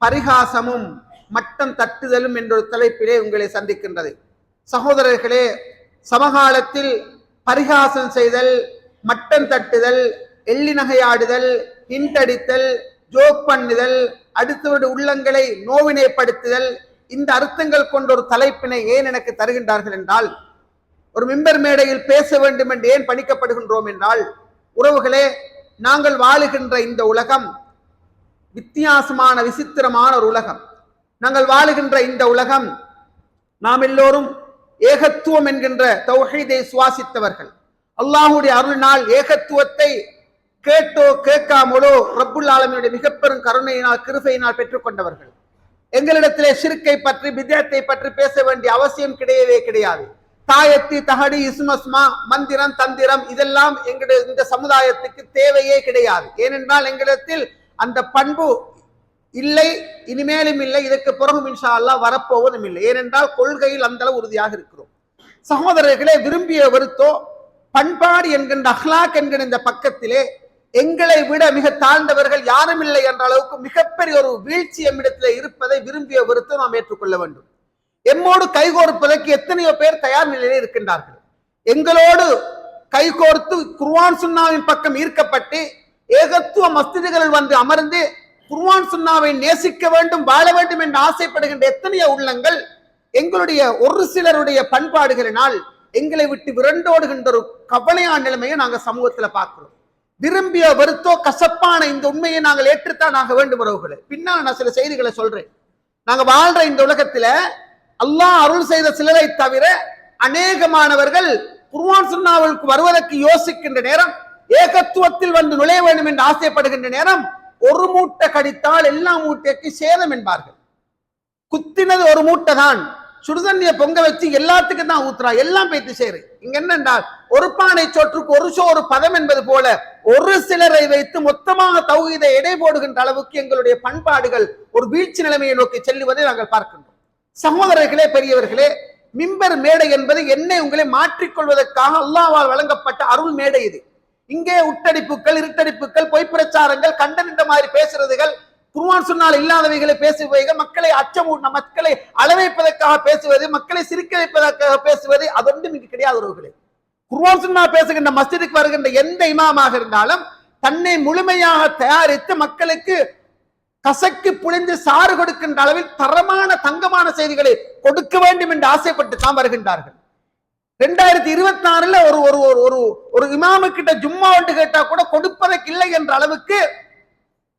பரிகாசமும் மட்டம் தட்டுதலும் என்ற ஒரு தலைப்பிலே உங்களை சந்திக்கின்றது. சகோதரர்களே, சமகாலத்தில் பரிகாசம் செய்தல், மட்டம் தட்டுதல், எள்ளி நகையாடுதல், இண்டடித்தல், ஜோக் பண்ணுதல், அடுத்தவருடைய உள்ளங்களை நோவினைப்படுத்துதல், இந்த அர்த்தங்கள் கொண்ட ஒரு தலைப்பினை ஏன் எனக்கு தருகின்றார்கள் என்றால், ஒரு மிம்பர் மேடையில் பேச வேண்டும் என்று ஏன் பணிக்கப்படுகின்றோம் என்றால், உறவுகளே, நாங்கள் வாழுகின்ற இந்த உலகம் வித்தியாசமான விசித்திரமான ஒரு உலகம். நாங்கள் வாழுகின்ற இந்த உலகம், நாம் எல்லோரும் ஏகத்துவம் என்கின்ற தௌஹீதை சுவாசித்தவர்கள். அல்லாஹுடைய அருளினால் ஏகத்துவத்தை கேட்டோ கேட்காமலோ ரப்புல் ஆலமீனுடைய மிக பெரும் கருணையினால் கிருபையினால் பெற்றுக்கொண்டவர்கள். எங்களிடத்திலே ஷிர்க்கை பற்றி பித்அத்தை பற்றி பேச வேண்டிய அவசியம் கிடையவே கிடையாது. தாயத்தி தஹடி இஸ்மஸ்மா மந்திரம் தந்திரம் இதெல்லாம் எங்களுடைய இந்த சமுதாயத்துக்கு தேவையே கிடையாது. ஏனென்றால் எங்களிடத்தில் அந்த பண்பு இல்லை, இனிமேலும் இல்லை, இதற்கு பிறகும் இன்ஷா அல்லாஹ் வரப்போவதும் இல்லை. ஏனென்றால் கொள்கையில் அந்த அளவு உறுதியாக இருக்கிறோம். சகோதரர்களே, விரும்பிய வருத்தோ பண்பாடு என்கின்ற அஹ்லாக் என்கிற இந்த பக்கத்திலே எங்களை விட மிக தாழ்ந்தவர்கள் யாரும் இல்லை என்ற அளவுக்கு மிகப்பெரிய ஒரு வீழ்ச்சி எம்மிடத்தில் இருப்பதை விரும்பிய வருத்தோ நாம் ஏற்றுக்கொள்ள வேண்டும். எம்மோடு கைகோர்ப்பதற்கு எத்தனையோ பேர் தயார் நிலையில் இருக்கின்றார்கள். எங்களோடு கைகோர்த்து குர்ஆன் சுன்னாவின் பக்கம் ஈர்க்கப்பட்டு ஏகத்துவ மஸ்ஜிதுகளில் வந்து அமர்ந்து குர்ஆன் சுன்னாவை நேசிக்க வேண்டும், வாழ வேண்டும் என்று ஆசைப்படுகின்ற எத்தனையோ உள்ளங்கள் எங்களுடைய ஒரு சிலருடைய பண்பாடுகளினால் எங்களை விட்டு விரண்டோடுகின்ற ஒரு கவலையான நிலைமையை நாங்கள் சமூகத்தில் பார்க்கிறோம். விரும்பிய வருத்தோ கசப்பான இந்த உண்மையை நாங்கள் ஏற்றுத்தான் ஆக வேண்டும் உறவுகளே. பின்னால் நான் சில செய்திகளை சொல்றேன். நாங்க வாழ்ற இந்த உலகத்துல அல்லாஹ் அருள் செய்த சிலரை தவிர அநேகமானவர்கள் குர்ஆன் சுன்னாவுக்கு வருவதற்கு யோசிக்கின்ற நேரம், ஏகத்துவத்தில் வந்து நுழைய வேண்டும் என்று ஆசைப்படுகின்ற நேரம், ஒரு மூட்டை கடித்தால் எல்லா மூட்டைக்கு சேதம் என்பார்கள். குத்தினது ஒரு மூட்டை தான், சுடுதண்ணிய பொங்க வச்சு எல்லாத்துக்கும் தான் ஊத்துறா, எல்லாம் பேத்து சேரு. இங்க என்னென்றால் ஒரு பானை சோற்றுக்கு ஒரு சோறு பதம் என்பது போல ஒரு சிலரை வைத்து மொத்தமாக தௌஹீதை எடை போடுகின்ற அளவுக்கு எங்களுடைய பண்பாடுகள் ஒரு வீழ்ச்சி நிலைமையை நோக்கி செல்லுவதை நாங்கள் பார்க்கின்றோம். சகோதரர்களே, பெரியவர்களே, மிம்பர் மேடை என்பது என்னை உங்களை மாற்றிக்கொள்வதற்காக அல்லாஹ்வால் வழங்கப்பட்ட அருள் மேடை இது. இங்கே உட்டடிப்புகள், இருட்டடிப்புகள், பொய் பிரச்சாரங்கள், கண்டனின்ற மாதிரி பேசுறதுகள், குர்ஆன் சுன்னால இல்லாதவைகளை பேசுவதைகள், மக்களை அச்சமூட்ட, மக்களை அளவைப்பதற்காக பேசுவது, மக்களை சிரிக்க வைப்பதற்காக பேசுவது, அதொன்றும் இங்கு கிடையாது உறவுகளே. குர்ஆன் சுன்னா பேசுகின்ற மஸ்ஜிதுக்கு வருகின்ற எந்த இமாமாக இருந்தாலும் தன்னை முழுமையாக தயாரித்து மக்களுக்கு கசக்கி புளிந்து சாறு கொடுக்கின்ற அளவில் தரமான தங்கமான செய்திகளை கொடுக்க வேண்டும் என்று ஆசைப்பட்டு தான் வருகின்றார்கள். 2026 ஒரு ஒரு ஒரு இமாமு கிட்ட ஜும்மா ஒன்று கேட்டா கூட கொடுப்பதற்கு இல்லை என்ற அளவுக்கு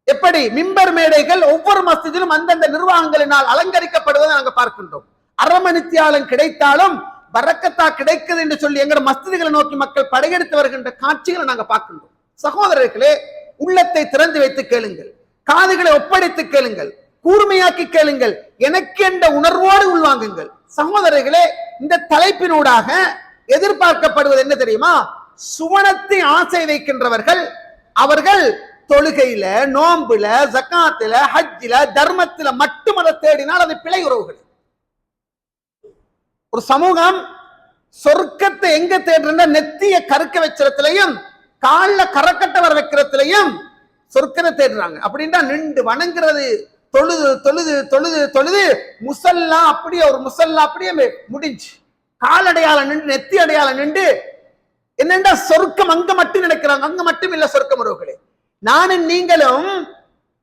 எப்படி மிம்பர் மேடைகள் ஒவ்வொரு மஸ்ஜிதிலும் அந்தந்த நிர்வாகங்களினால் அலங்கரிக்கப்படுவதை நாங்கள் பார்க்கின்றோம். அரமணித்தியாலம் கிடைத்தாலும் பரக்கத்தா கிடைக்குது என்று சொல்லி எங்கள் மஸ்ஜிதுகளை நோக்கி மக்கள் படையெடுத்து வருகின்ற காட்சிகளை நாங்கள் பார்க்கின்றோம். சகோதரர்களே, உள்ளத்தை திறந்து வைத்து கேளுங்கள், காதுகளை ஒப்படைத்து கேளுங்கள், கூர்மையாக்கி கேளுங்கள், எனக்கு என்ற உணர்வோடு உள்வாங்குங்கள். சகோதரர்களே, இந்த தலைப்பினூடாக எதிர்பார்க்கப்படுவது என்ன தெரியுமா? சுவனத்தை ஆசை வைக்கின்றவர்கள் அவர்கள் தொழுகையில, நோம்புல, ஜக்காத்துல, ஹஜ்ஜில, தர்மத்தில மட்டும் அதை தேடினால் அது பிழை உறவுகள். ஒரு சமூகம் சொர்க்கத்தை எங்க தேடுற நெத்திய கருக்க வச்சிடத்திலையும் காலில் கரக்கட்ட வர வைக்கிறதுலையும் சொர்க்கத்தை தேடுறாங்க. அப்படின்னா நின்று வணங்குறது, தொழுது தொழுது தொழுது தொழுது முசல்லா அப்படியே ஒரு முசல்லா அப்படியே முடிஞ்சு காலடையாளம் நின்று நெத்தி அடையாளம் நின்று என்னென்றா சொர்க்கம் அங்க மட்டும் நினைக்கிறாங்க. அங்க மட்டும் இல்ல சொர்க்கம் உறவுகளே. நானும் நீங்களும்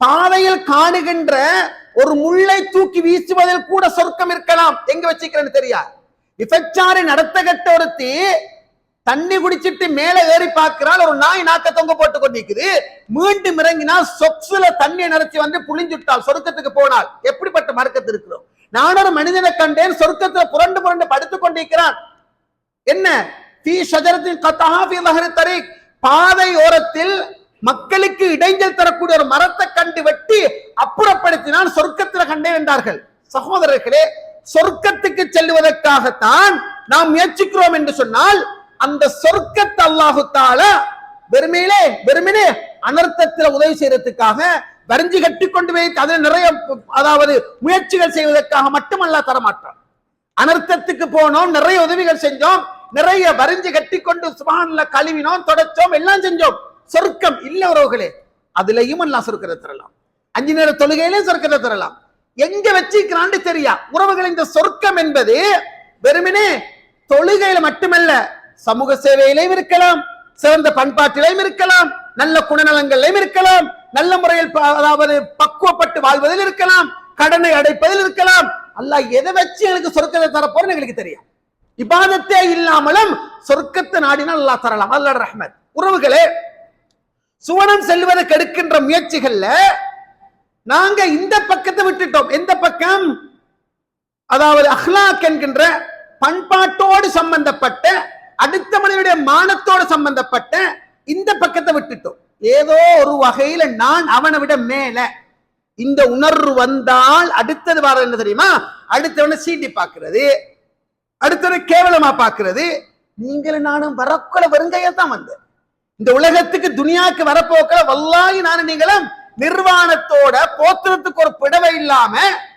பாதையில் காணுகின்ற ஒரு முள்ளை தூக்கி வீசுவதில் கூட சொர்க்கம் இருக்கலாம். எங்க வச்சுக்கிறேன்னு தெரியாது. விபச்சாரி நடத்த கட்ட ஒருத்தி தண்ணி குடிச்சிட்டு மேல ஏறி பார்க்கிறாள், ஒரு நாய் நாக்க தொங்க போட்டு கொண்டிருக்குது. மீண்டும் இறங்கினால் சொக்ஸுல தண்ணியை நினைச்சு வந்து புளிஞ்சுட்டால் சொர்க்கத்துக்கு போனால். எப்படிப்பட்ட மறக்கத்து இருக்கிறோம். நான் ஒரு மனிதனை கண்டேன், சொர்க்கத்துல புரண்டு புரண்டு படுத்துக் கொண்டிருக்கிறான். என்ன பாதை ஓரத்தில் மக்களுக்கு இடைஞ்சல் தரக்கூடிய ஒரு மரத்தை கண்டு வெட்டி அப்புறப்படுத்தினால் சொர்க்கத்தில் கண்டேன் என்றார்கள். சகோதரர்களே, சொர்க்கத்துக்கு செல்வதற்காகத்தான் நாம் முயற்சிக்கிறோம் என்று சொன்னால் அந்த சொர்க்கத்தை அல்லாஹு தஆலா வெறுமனே அனர்த்தத்தில் உதவி செய்யறதுக்காக வரிஞ்சு கட்டி கொண்டு போய் அதில் நிறைய அதாவது முயற்சிகள் செய்வதற்காக மட்டுமல்ல தரமாட்டான். அனர்த்தத்துக்கு போனோம், நிறைய உதவிகள் செஞ்சோம், நிறைய வரிஞ்சு கட்டி கொண்டு சுப்ஹானல்லாஹ் கழுவினோம், தொடச்சோம், எல்லாம் செஞ்சோம். சொர்க்கம் இல்ல உறவுகளே. அதுலயும் அல்லாஹ் சொர்க்கத்தை தரலாம். 5 நேர தொழுகையிலே சொர்க்கத்தை தரலாம். எங்க வச்சிருக்கிறான்னு தெரியா. உறவுகள், இந்த சொர்க்கம் என்பது வெறுமனே தொழுகையில மட்டுமல்ல, சமூக சேவையிலையும் இருக்கலாம், சிறந்த பண்பாட்டிலையும் இருக்கலாம், நல்ல குணநலங்களிலும் இருக்கலாம், நல்ல முறையில் அதாவது பக்குவப்பட்டு வாழ்வதில் இருக்கலாம், கடனை அடைப்பதில் இருக்கலாம். அல்லாஹ் எதை வச்சு எனக்கு சொர்க்கத்தை தரப்போறேன்னு எங்களுக்கு தெரியும். இபாதத்தே இல்லாமலும் சொர்க்கத்தை நாடினால் அல்லாஹ் தரலாம். அல்லாஹ் ரஹ்மத். உறவுகளே, சுவனம் செல்வதற்கு எடுக்கின்ற முயற்சிகள்ல நாங்க இந்த பக்கத்தை விட்டுட்டோம். எந்த பக்கம்? அதாவது அஹ்லாக் என்கின்ற பண்பாட்டோடு சம்பந்தப்பட்ட, அடுத்த மனிதனுடைய மானத்தோடு சம்பந்தப்பட்ட இந்த பக்கத்தை விட்டுட்டோம். ஏதோ ஒரு வகையில நான் அவனை விட மேல இந்த உணர்வு வந்தால் அடுத்தது வர என்ன தெரியுமா? அடுத்தவனை சீட்டி பார்க்கிறது, அடுத்தவனை கேவலமா பார்க்கிறது. நீங்களும் நானும் வரக்குள்ள வருங்கையத்தான் வந்த இந்த உலகத்துக்கு துனியாக்கு வரப்போக்கிற வல்லாகி நானும் நீங்களும் நிர்வாணத்தோட போத்திரத்துக்கு ஒரு பிடவை இல்லாம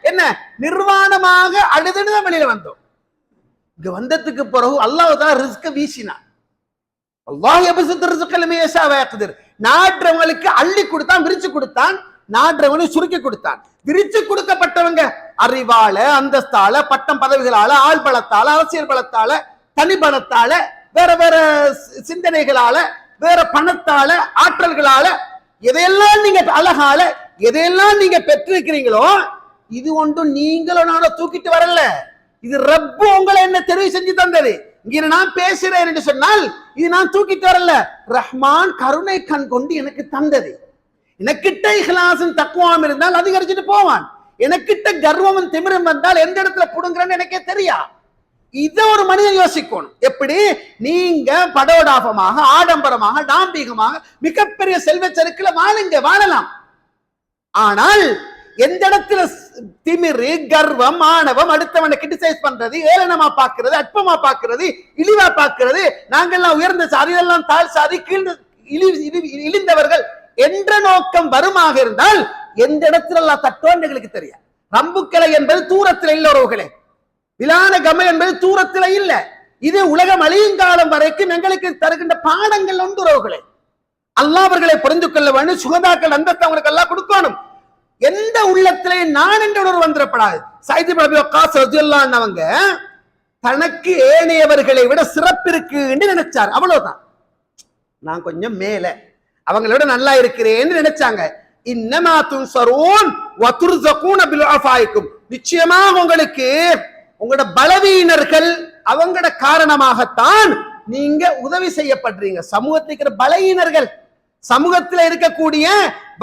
என்ன நிர்வாணமாக அழுதுன்னு வெளியில வந்தோம். இங்க வந்ததுக்கு பிறகு அல்லாஹ் தான் ரிஸ்க வீசினான். அல்லாஹ் நாடுறவங்களுக்கு அள்ளி கொடுத்தான், விரிச்சு கொடுத்தான், நாடுறவங்களுக்கு சுருக்கி கொடுத்தான். விரிச்சு கொடுக்கப்பட்டவங்க அறிவால, அந்தஸ்தால, பட்டம் பதவிகளால, ஆள் பலத்தால, அரசியல் பலத்தால, தனி பலத்தால, வேற வேற சிந்தனைகளால, வேற பணத்தால, ஆற்றல்களால, எதையெல்லாம் நீங்க அழகால எதையெல்லாம் நீங்க பெற்றிருக்கிறீங்களோ இது ஒன்றும் நீங்களும் நானும் தூக்கிட்டு வரல. இது ரப்பு உங்களை என்ன தெரிவு செஞ்சு தந்தது. இங்க நான் பேசுறேன் என்று சொன்னால் இது நான் தூக்கிட்டு வரல, ரஹ்மான் கருணை கண் கொண்டு எனக்கு தந்தது. எனக்கிட்ட இஹ்லாஸும் தக்வாவும் இருந்தால் அதிகரிச்சுட்டு போவான். எனக்கிட்ட கர்வமும் திமிரும் வந்தால் எந்த இடத்துல புடுங்குறேன்னு எனக்கே தெரியா. இத ஒரு மனிதன் யோசிக்கணும். எப்படி நீங்க படோடாபமாக, ஆடம்பரமாக, டாம்பிகமாக மிகப்பெரிய செல்வ செருக்குல வாழுங்க, வாழலாம். ஆனால் எந்த இடத்துல திமிரு, கர்வம், ஆணவம், அடுத்தவனை கிரிட்டிசைஸ் பண்றது, ஏளனமா பாக்குறது, அற்பமா பாக்குறது, இழிவா பாக்குறது, நாங்கெல்லாம் உயர்ந்த சாதி, இதெல்லாம் தாழ் சாதி, இழிந்தவர்கள் என்ற நோக்கம் வருமாக இருந்தால் எந்த இடத்துல எல்லாம் தட்டோன்னு எங்களுக்கு தெரியும். ரம்புக்கலை என்பது தூரத்தில் இல்ல உறவுகளே, விலான கமை என்பது தூரத்தில் இல்ல. இது உலகம் அழியும் காலம் வரைக்கும் எங்களுக்கு தருகின்ற பாடங்கள் ஒன்று உறவுகளே. அல்லாஹ் அவர்களை புரிந்து கொள்ள வேண்டும். சுகதாக்கள் அந்தத்தை அவங்களுக்கு எல்லாம் கொடுக்கணும். எந்த உள்ளத்திலே நான் என்ற உணர்வு வந்துடப்படாது. சையத் இப்னு அபீ வக்காஸ் ரலியல்லாஹு அன்ஹு அவங்க தனக்கு ஏனையவர்களை விட சிறப்பு இருக்கு என்று நினைச்சார். அவ்வளவுதான். நான் கொஞ்சம் மேல அவங்களோட நல்லா இருக்கிறேன்னு நினைச்சாங்க. இன்னமா துன்சரூன் வ துர்ஸகூன பில் அஃபாயிக்கும். நிச்சயமாக உங்களுக்கு உங்களோட பலவீனர்கள் அவங்களோட காரணமாகத்தான் நீங்க உதவி செய்யப்படுறீங்க. சமூகத்தில் இருக்கிற பலவீனர்கள், சமூகத்தில் இருக்கக்கூடிய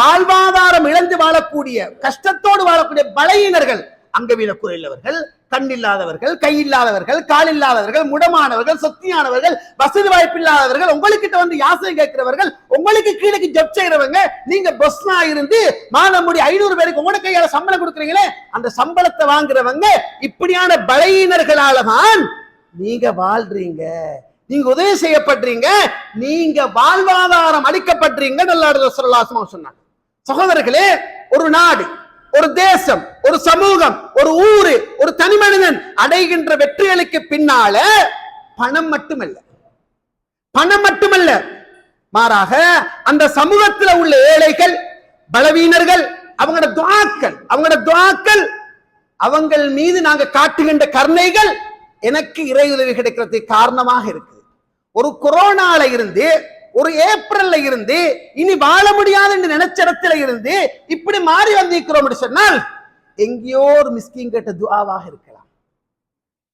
வாழ்வாதாரம் இழந்து வாழக்கூடிய, கஷ்டத்தோடு வாழக்கூடிய பலவீனர்கள், அங்கவீன குறையில்லவர்கள், கண் இல்லாதவர்கள், கை இல்லாதவர்கள், கால் இல்லாதவர்கள், முடமானவர்கள், சொத்தியானவர்கள், வசதி வாய்ப்பு இல்லாதவர்கள், உங்ககிட்ட வந்து யாசனை கேட்கிறவர்கள், உங்களுக்கு கீழே ஜப் செய்யறவங்க, நீங்க பஸ்னா இருந்து மாதம் முடி 500 பேருக்கு உங்களோட கையால சம்பளம் கொடுக்குறீங்களே, அந்த சம்பளத்தை வாங்குறவங்க இப்படியான பலவீனர்களால தான் நீங்க வாழ்றீங்க, நீங்க உதவி செய்யப்படுறீங்க, நீங்க வாழ்வாதாரம் அளிக்கப்படுறீங்க. நல்லாடு ஸல்லல்லாஹு அலைஹி வஸல்லம் சொன்னாங்க. சகோதரர்களே, ஒரு நாடு, ஒரு தேசம், ஒரு சமூகம், ஒரு ஊரு, ஒரு தனி மனிதன் அடைகின்ற வெற்றிகளுக்கு பின்னால பணம் மட்டுமல்ல, பணம் மட்டுமல்ல, மாறாக அந்த சமூகத்தில் உள்ள ஏழைகள், பலவீனர்கள், அவங்களோட துஆக்கள், அவங்கள் மீது நாங்க காட்டுகின்ற கருணைகள் எனக்கு இறை உதவி கிடைக்கிறதுக்கு காரணமாக இருக்குது. ஒரு கொரோனால இருந்து, ஒரு ஏப்ரல்ல இருந்து, இனி வாழ முடியாது என்று நினைச்ச இடத்துல இருந்து இப்படி மாறி வந்திருக்கிறோம் சொன்னால் எங்கேயோ ஒரு மிஸ்கின் கேட்ட துஆவாக இருக்கலாம்,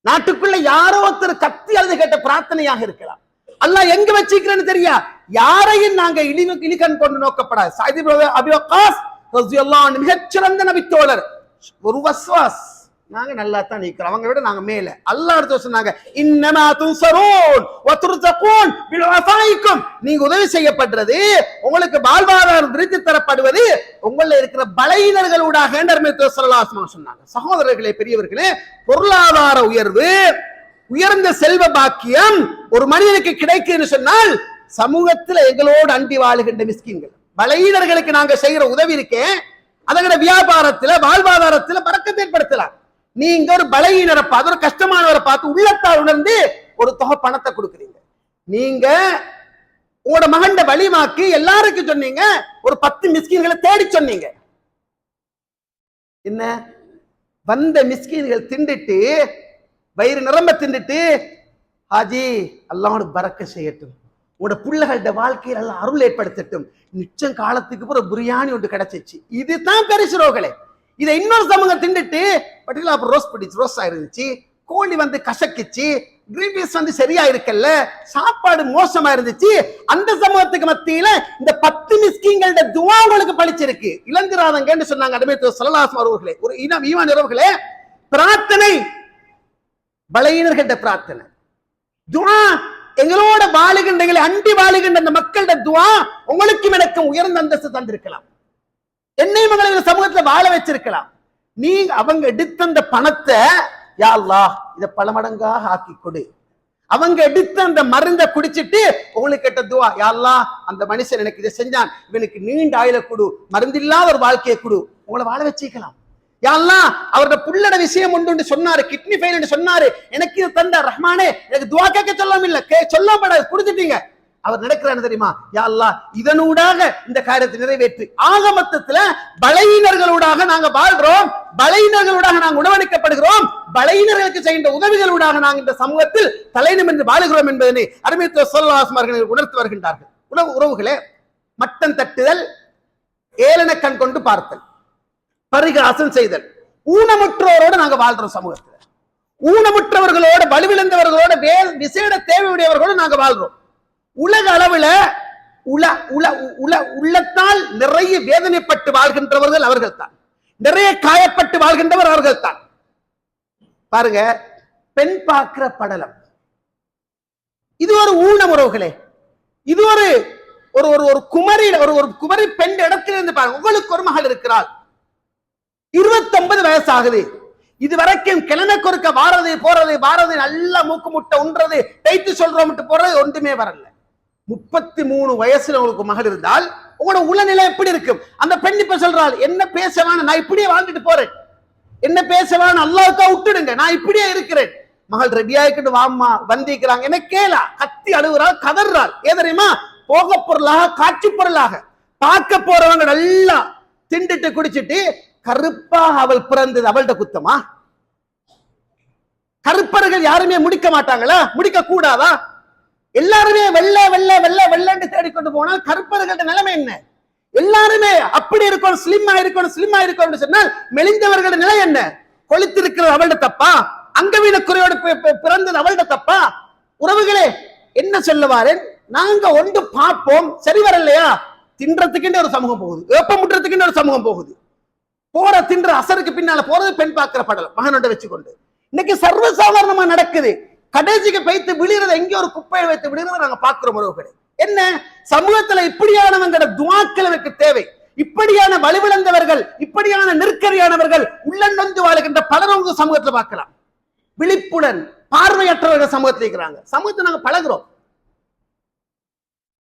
நாட்டுக்குள்ள யாரோ ஒருத்தர் கத்தி அழுது கேட்ட பிரார்த்தனையாக இருக்கலாம். அல்லாஹ் எங்க வச்சிருக்கிறேன்னு தெரியா. யாரையும் நாங்க இழிகண் கொண்டு நோக்கப்படாது. சையத் இப்னு அபீ வக்காஸ் ரலியல்லாஹு அன்ஹு மிகச்சிறந்த நபித்தோழர். ஒரு வஸ்வாஸ், நாங்க நல்லா தான் நிக்கிறோம், அவங்க விட நாங்க மேல. அல்லாஹ் அடுத்து சொன்னாங்க, இன்னமா துன்சரூன் வ துர்ஸகூன் பில் அஃபாயிக்கும். நீங்க உதவி செய்யப்படுறது, உங்களுக்கு வாழ்வாதாரம் விருத்தி தரப்படுவது உங்கள இருக்கிற பலவீனர்களூடாக நபி ஸல்லல்லாஹு அலைஹி வஸல்லம் சொன்னாங்க. சகோதரர்களே, பெரியவர்களே, பொருளாதார உயர்வு, உயர்ந்த செல்வ பாக்கியம் ஒரு மனிதனுக்கு கிடைக்குன்னு சொன்னால் சமூகத்துல எங்களோடு அண்டி வாழுகின்ற மிஸ்கின்கள், பலவீனர்களுக்கு நாங்க செய்யற உதவி இருக்கேன், அதோட வியாபாரத்துல, வாழ்வாதாரத்துல பறக்கத்தை ஏற்படுத்தலாம். நீங்க ஒரு பலவீனரை பார்த்து, ஒரு கஷ்டமானவரை பார்த்து உள்ளத்தால் உணர்ந்து ஒரு தொகை பணத்தை கொடுக்குறீங்க. நீங்க உங்களோட மகண்ட வலிமாக்கி எல்லாருக்கும் சொன்னீங்க, ஒரு 10 மிஸ்கின்களை தேடி சொன்னீங்க. என்ன வந்த மிஸ்கீன்கள் திண்டுட்டு வயிறு நிரம்ப திண்டுட்டு, ஹாஜி அல்லாஹ்வோட பரக்க செய்யட்டும், உங்களோட பிள்ளைகளோட வாழ்க்கையில் எல்லாம் அருள் ஏற்படுத்தட்டும், நிச்சயம் காலத்துக்கு அப்புறம் பிரியாணி ஒன்று கிடைச்சிச்சு. இதுதான் பெருசுரோகளே. இதை இன்னொரு சமூகம் திண்டுட்டு பட்டியல அப்புறம் ரோஸ் ஆயிருந்துச்சு, கோழி வந்து கசக்கிச்சு, கிரீன்பீஸ் வந்து சரியா இருக்கல்ல, சாப்பாடு மோசமா இருந்துச்சு. அந்த சமூகத்துக்கு மத்தியில இந்த 10 மிஸ்கீன்களோட துஆ உங்களுக்கு பழிச்சிருக்கு. இளந்திராதங்கன்னு சொன்னாங்க நபி ஸல்லல்லாஹு அலைஹி அவர்களே. ஒரு இனம் ஈமான் உறவுகளே, பிரார்த்தனை பலவீனர்கள்ட பிரார்த்தனை, துஆ எங்களோட வாழுகின்ற, எங்களை அண்டி வாழுகின்ற அந்த மக்களோட துஆ உங்களுக்கும் எனக்கும் உயர்ந்த அந்தஸ்து தந்திருக்கலாம். என்னை மகளை சமூகத்துல வாழ வச்சிருக்கலாம். நீங்க அவங்க எடுத்த அந்த பணத்தை, யா அல்லாஹ் இத பல மடங்காக ஆக்கி கொடு. அவங்க எடுத்த அந்த மருந்தை குடிச்சிட்டு உங்களுக்கு கேட்ட துவா, யா அல்லாஹ் அந்த மனுஷன் எனக்கு இதை செஞ்சான், இவனுக்கு நீண்ட ஆயுள கொடு, மருந்தில்லாத ஒரு வாழ்க்கையை கொடு, உங்களை வாழ வச்சிக்கலாம். யா அல்லாஹ் அவரோட புள்ளட விஷயம் ஒன்று சொன்னாரு, கிட்னி ஃபெயில் சொன்னாரு, எனக்கு இது தந்த ரஹ்மானே, எனக்கு துவா கேட்க சொல்லாம இல்ல, சொல்லப்படாது, கொடுத்துட்டீங்க. அவர் நடக்கிறான்னு தெரியுமா, யா அல்லாஹ் இதனூடாக இந்த காரியத்தை நிறைவேற்றி. ஆக மொத்தத்துல பலவீனர்களூடாக நாங்க வாழ்றோம், பலவீனர்களூடாக நாங்க உணவளிக்கப்படுகிறோம், பலவீனர்களுக்கு செய்கின்ற உதவிகளூடாக நாங்கள் இந்த சமூகத்தில் தலைநிமிர்ந்து வாழுகிறோம் என்பதனை அருமை ஸல்லல்லாஹு அலைஹி வஸல்லம் உணர்த்து வருகின்றார்கள். உறவுகளே, மட்டம் தட்டுதல், ஏளன கண் கொண்டு பார்த்தல், பரிகாசம் செய்தல், ஊனமுற்றோரோடு நாங்க வாழ்றோம் சமூகத்துல. ஊனமுற்றவர்களோட, வலுவிழந்தவர்களோட, விசேட தேவையுடையவர்களோடு நாங்க வாழ்றோம். உலக அளவுல உள்ளத்தால் நிறைய வேதனைப்பட்டு வாழ்கின்றவர்கள் அவர்கள் தான், நிறைய காயப்பட்டு வாழ்கின்றவர் அவர்கள் தான். பாருங்க, பெண் பார்க்கிற படலம், இது ஒரு ஊனம் உறவுகளே. இது ஒரு ஒரு குமரி, ஒரு குமரி பெண் இடத்துல இருந்து பாருங்க. உங்களுக்கு ஒரு மகள் இருக்கிறாள், 29 வயசு ஆகுது, இது வரைக்கும் கிழமை கொறுக்க வாரது நல்லா மூக்கு முட்டை உண்றது, டைத்து சொல்றோம் போறது ஒன்றுமே வரல. 33 வயசுல உங்களுக்கு மகள் இருந்தால் உங்களோட உளநிலை எப்படி இருக்கும்? அந்த பெண் இப்ப சொல்றாள், என்ன பேசவான, நான் இப்படியே வாழ்ந்துட்டு போறேன், என்ன பேசவான, அல்லாஹ்வுக்கா விட்டுடுங்க, நான் இப்படியே இருக்கிறேன். மகள் ரெடியாயிக்கிட்டு வாம்மா வந்திக்கிறாங்க, என்ன கேளா, கத்தி அழுகுறாள், கதறாள். ஏ தெரியுமா, போக பொருளாக, காட்சி பொருளாக பார்க்க போறவங்க நல்லா திண்டுட்டு குடிச்சிட்டு கருப்பாக அவள் பிறந்தது அவள்கிட்ட குத்தமா? கருப்பர்கள் யாருமே முடிக்க மாட்டாங்களா? முடிக்க கூடாதா? எல்லாருமே வெள்ள வெள்ள வெள்ள வெள்ளன்னு தேடிக்கொண்டு போனால் கருப்பர்கள்ட்ட நிலைமை என்ன? எல்லாருமே அப்படி இருக்கணும், ஸ்லிம்மா இருக்கணும் சொன்னால் மெலிந்தவர்களோட நிலை என்ன? கொளுத்திருக்கிறது அவள்ட தப்பா? அங்கவீன குறையோடு பிறந்தது அவள்ட தப்பா? உறவுகளே, என்ன சொல்லுவாரு, நாங்க ஒன்று பார்ப்போம், சரி வரலையா, தின்றதுக்கு ஒரு சமூகம் போகுது, ஏப்பமுட்டுறதுக்கு ஒரு சமூகம் போகுது, போற தின்ற அசருக்கு பின்னால போறது பெண் பார்க்கிற படலம் மகனோட வச்சுக்கொண்டு இன்னைக்கு சர்வசாதாரணமா நடக்குது. கடைசிக்கு வைத்து விழுகிறது, எங்கே ஒரு குப்பையை வைத்து விழுகிறத நாங்க பார்க்கிறோம் உறவுகளே. என்ன சமூகத்துல இப்படியானவங்களோட துஆக்கள் எனக்கு தேவை. இப்படியான வலுவிழந்தவர்கள், இப்படியான நெருக்கடியானவர்கள், உள்ளநொந்து வாழுகின்ற பலரும் சமூகத்துல பார்க்கலாம். விழிப்புடன் பார்வையற்றவர்கள் சமூகத்தில் இருக்கிறாங்க. சமூகத்தை நாங்க பழகிறோம்,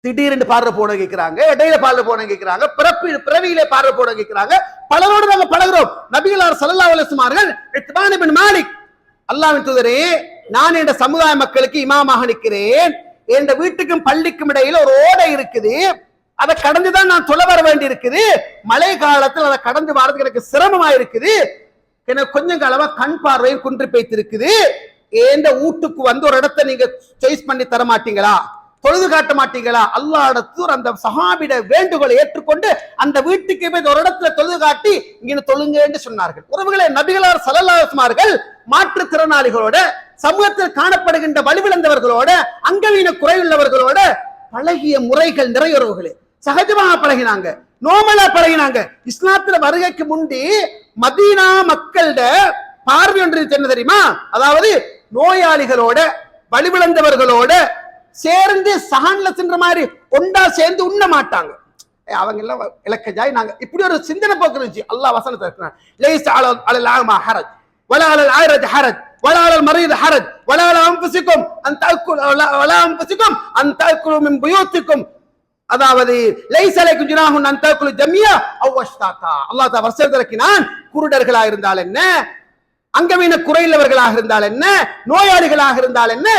திடீரென்று பார்வை போட கேட்கிறாங்க, இடையில பார்வை போட கேட்கிறாங்க, பிறவியிலே பார்வை போட கேட்கிறாங்க. பலரோடு நாங்க பழகிறோம். நபிகளார் ஸல்லல்லாஹு அலைஹி வஸல்லம் அவர்கள், இத்பான் இப்னு மாலிக், அல்லாஹ்வின் தூதரே, நான் என்ற சமுதாய மக்களுக்கு இமாமாக நிற்கிறேன், என் வீட்டுக்கும் பள்ளிக்கும் இடையில ஒரு ஓடை இருக்குது, அதை கடந்துதான் நான் தொலை வர வேண்டி இருக்குது, மழை காலத்தில் அதை கடந்து வரதுக்கு எனக்கு சிரமமா இருக்குது, எனக்கு கொஞ்சம் காலமா கண் பார்வையில் குன்றி போய்த்திருக்குது, எந்த வீட்டுக்கு வந்து ஒரு இடத்தை நீங்க சாய்ஸ் பண்ணி தர மாட்டீங்களா, தொழுது காட்ட மாட்டீங்களா? அல்லாஹ்வுடைய தூதர் அந்த சஹாபிட வேண்டுகோளை ஏற்றுக்கொண்டு அந்த வீட்டுக்கு போய் ஒரு இடத்துல தொழுது காட்டி இங்க தொழுங்க என்று சொன்னார்கள். உறவுகளே, நபிகளார் ஸல்லல்லாஹு அலைஹி வஸல்லம் அவர்கள் மாற்றுத்திறனாளிகளோட, சமூகத்தில் காணப்படுகின்ற வலுவிழந்தவர்களோட, அங்கவீன குறையுள்ளவர்களோட பழகிய முறைகள் நிறைய. உறவுகளே, சகஜமாக பழகினாங்க, நோமலா பழகினாங்க. இஸ்லாத்துல வருகைக்கு முந்தி மதீனா மக்களோட பார்வை ஒன்று என்ன தெரியுமா? அதாவது நோயாளிகளோட, வலுவிழந்தவர்களோட சேர்ந்து சஹான்ல தின்ற மாதிரி ஒண்டா சேர்ந்து உண்ண மாட்டாங்க. அவங்க எல்லாம் இலக்கஜாய் நாங்க இப்படி ஒரு சிந்தனை போக்கு இருந்துச்சு. அல்லாஹ் வசனத்தை இருக்கிறான், லைஸ அலல் அஅமா ஹரஜ் வலா அலல் அஅரஜ் ஹரஜ் வலா அலல் மரீத் ஹரஜ் வலா அலா அன்ஃபுசிக்கும் அன் தஅக்குலு வலா அன்ஃபுசிக்கும் அன் தஅக்குலு மின் புயூத்திக்கும், அதாவது லைஸ அலைக்கும் ஜுனாஹுன் அன் தஅக்குலு ஜமியா அவ் அஷ்தாதா. அல்லாஹ் தஆலா வசனத்தை இறக்கினான், குருடர்களா இருந்தால் என்ன, அங்கவீன குறையுள்ளவர்களாக இருந்தால் என்ன, நோயாளிகளாக இருந்தால் என்ன,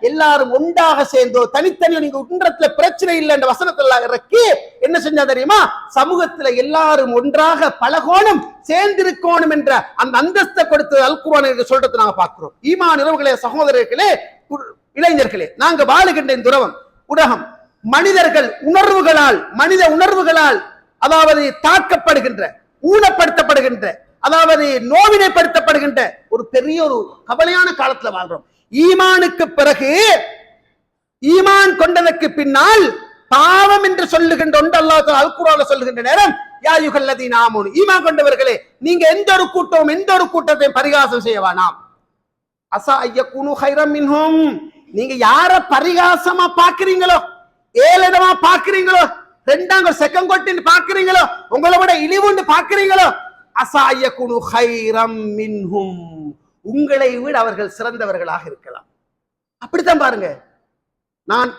எல்லாரும் ஒன்றாக சேர்ந்தோ தனித்தனியோ நீங்க உன்றத்துல பிரச்சனை இல்லை என்ற வசனத்தெல்லாம் இறக்கி என்ன செஞ்சா தெரியுமா, சமூகத்துல எல்லாரும் ஒன்றாக பலகோணம் சேர்ந்திருக்கணும் என்ற அந்த அந்தஸ்தை கொடுத்து அல் குர்ஆன் என்று சொல்றது நாங்க பார்க்கிறோம். ஈமான் உறவுகளே, சகோதரர்களே, இளைஞர்களே, நாங்க வாழுகின்ற இந்த உலகம் மனிதர்கள் உணர்வுகளால், மனித உணர்வுகளால் அதாவது தாக்கப்படுகின்ற, ஊனப்படுத்தப்படுகின்ற, அதாவது நோவினைப்படுத்தப்படுகின்ற ஒரு பெரிய ஒரு கவலையான காலத்துல வாழ்றோம். ஈமானுக்கு பிறகு, ஈமான் கொண்டதற்கு பின்னால் பாவம் என்று சொல்லுகின்ற ஒன்று அல்லாஹ் தஆலா அல் குர்ஆன்ல சொல்லுகின்ற நேரம், யா அய்யுஹல்லதீன ஆமனூ, ஈமான் கொண்டவர்களே, நீங்க எந்த ஒரு கூட்டத்தையும் பரிகாசம் செய்ய வேண்டாம். அஸா அய்யகுனு கைரம் மின்ஹும், நீங்க யார பரிகாசமா பாக்குறீங்களோ, ஏளனமா பாக்குறீங்களோ, ரெண்டாங்க செகண்ட் கொட்டின்னு பாக்குறீங்களோ, உங்களை விட இழிவுன்னு பாக்குறீங்களோ, அஸா அய்யகுனு கைரம் மின்ஹும், உங்களை விட அவர்கள் சிறந்தவர்களாக இருக்கலாம். அப்படித்தான் பாருங்க. நான்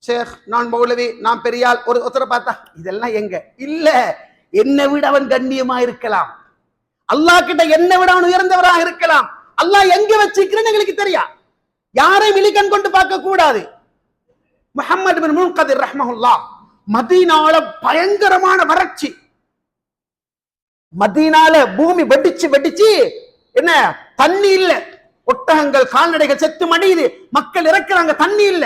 ஷேக், நான் மௌலவி, நான் பெரியாள், ஒருத்தரை பார்த்தா இதெல்லாம் எங்க இல்ல, என்னை விட அவன் கண்ணியமா இருக்கலாம், அல்லாஹ் கிட்ட என்னை விட அவன் உயர்ந்தவராக இருக்கலாம். அல்லாஹ் எங்க வச்சிருக்கிறேன்னு எங்களுக்கு தெரியா, யாரையும் இலிகன் கொண்டு பார்க்க கூடாது. முஹம்மது பின் முன்கதிர் ரஹ்மஹுல்லாஹ், மதீனால பயங்கரமான வறட்சி, மதீனால பூமி வெடிச்சு என்ன தண்ணி இல்ல, ஒட்டகங்கள் கால்நடைகள் செத்து மடியுது, மக்கள் இறக்குறாங்க, தண்ணி இல்ல.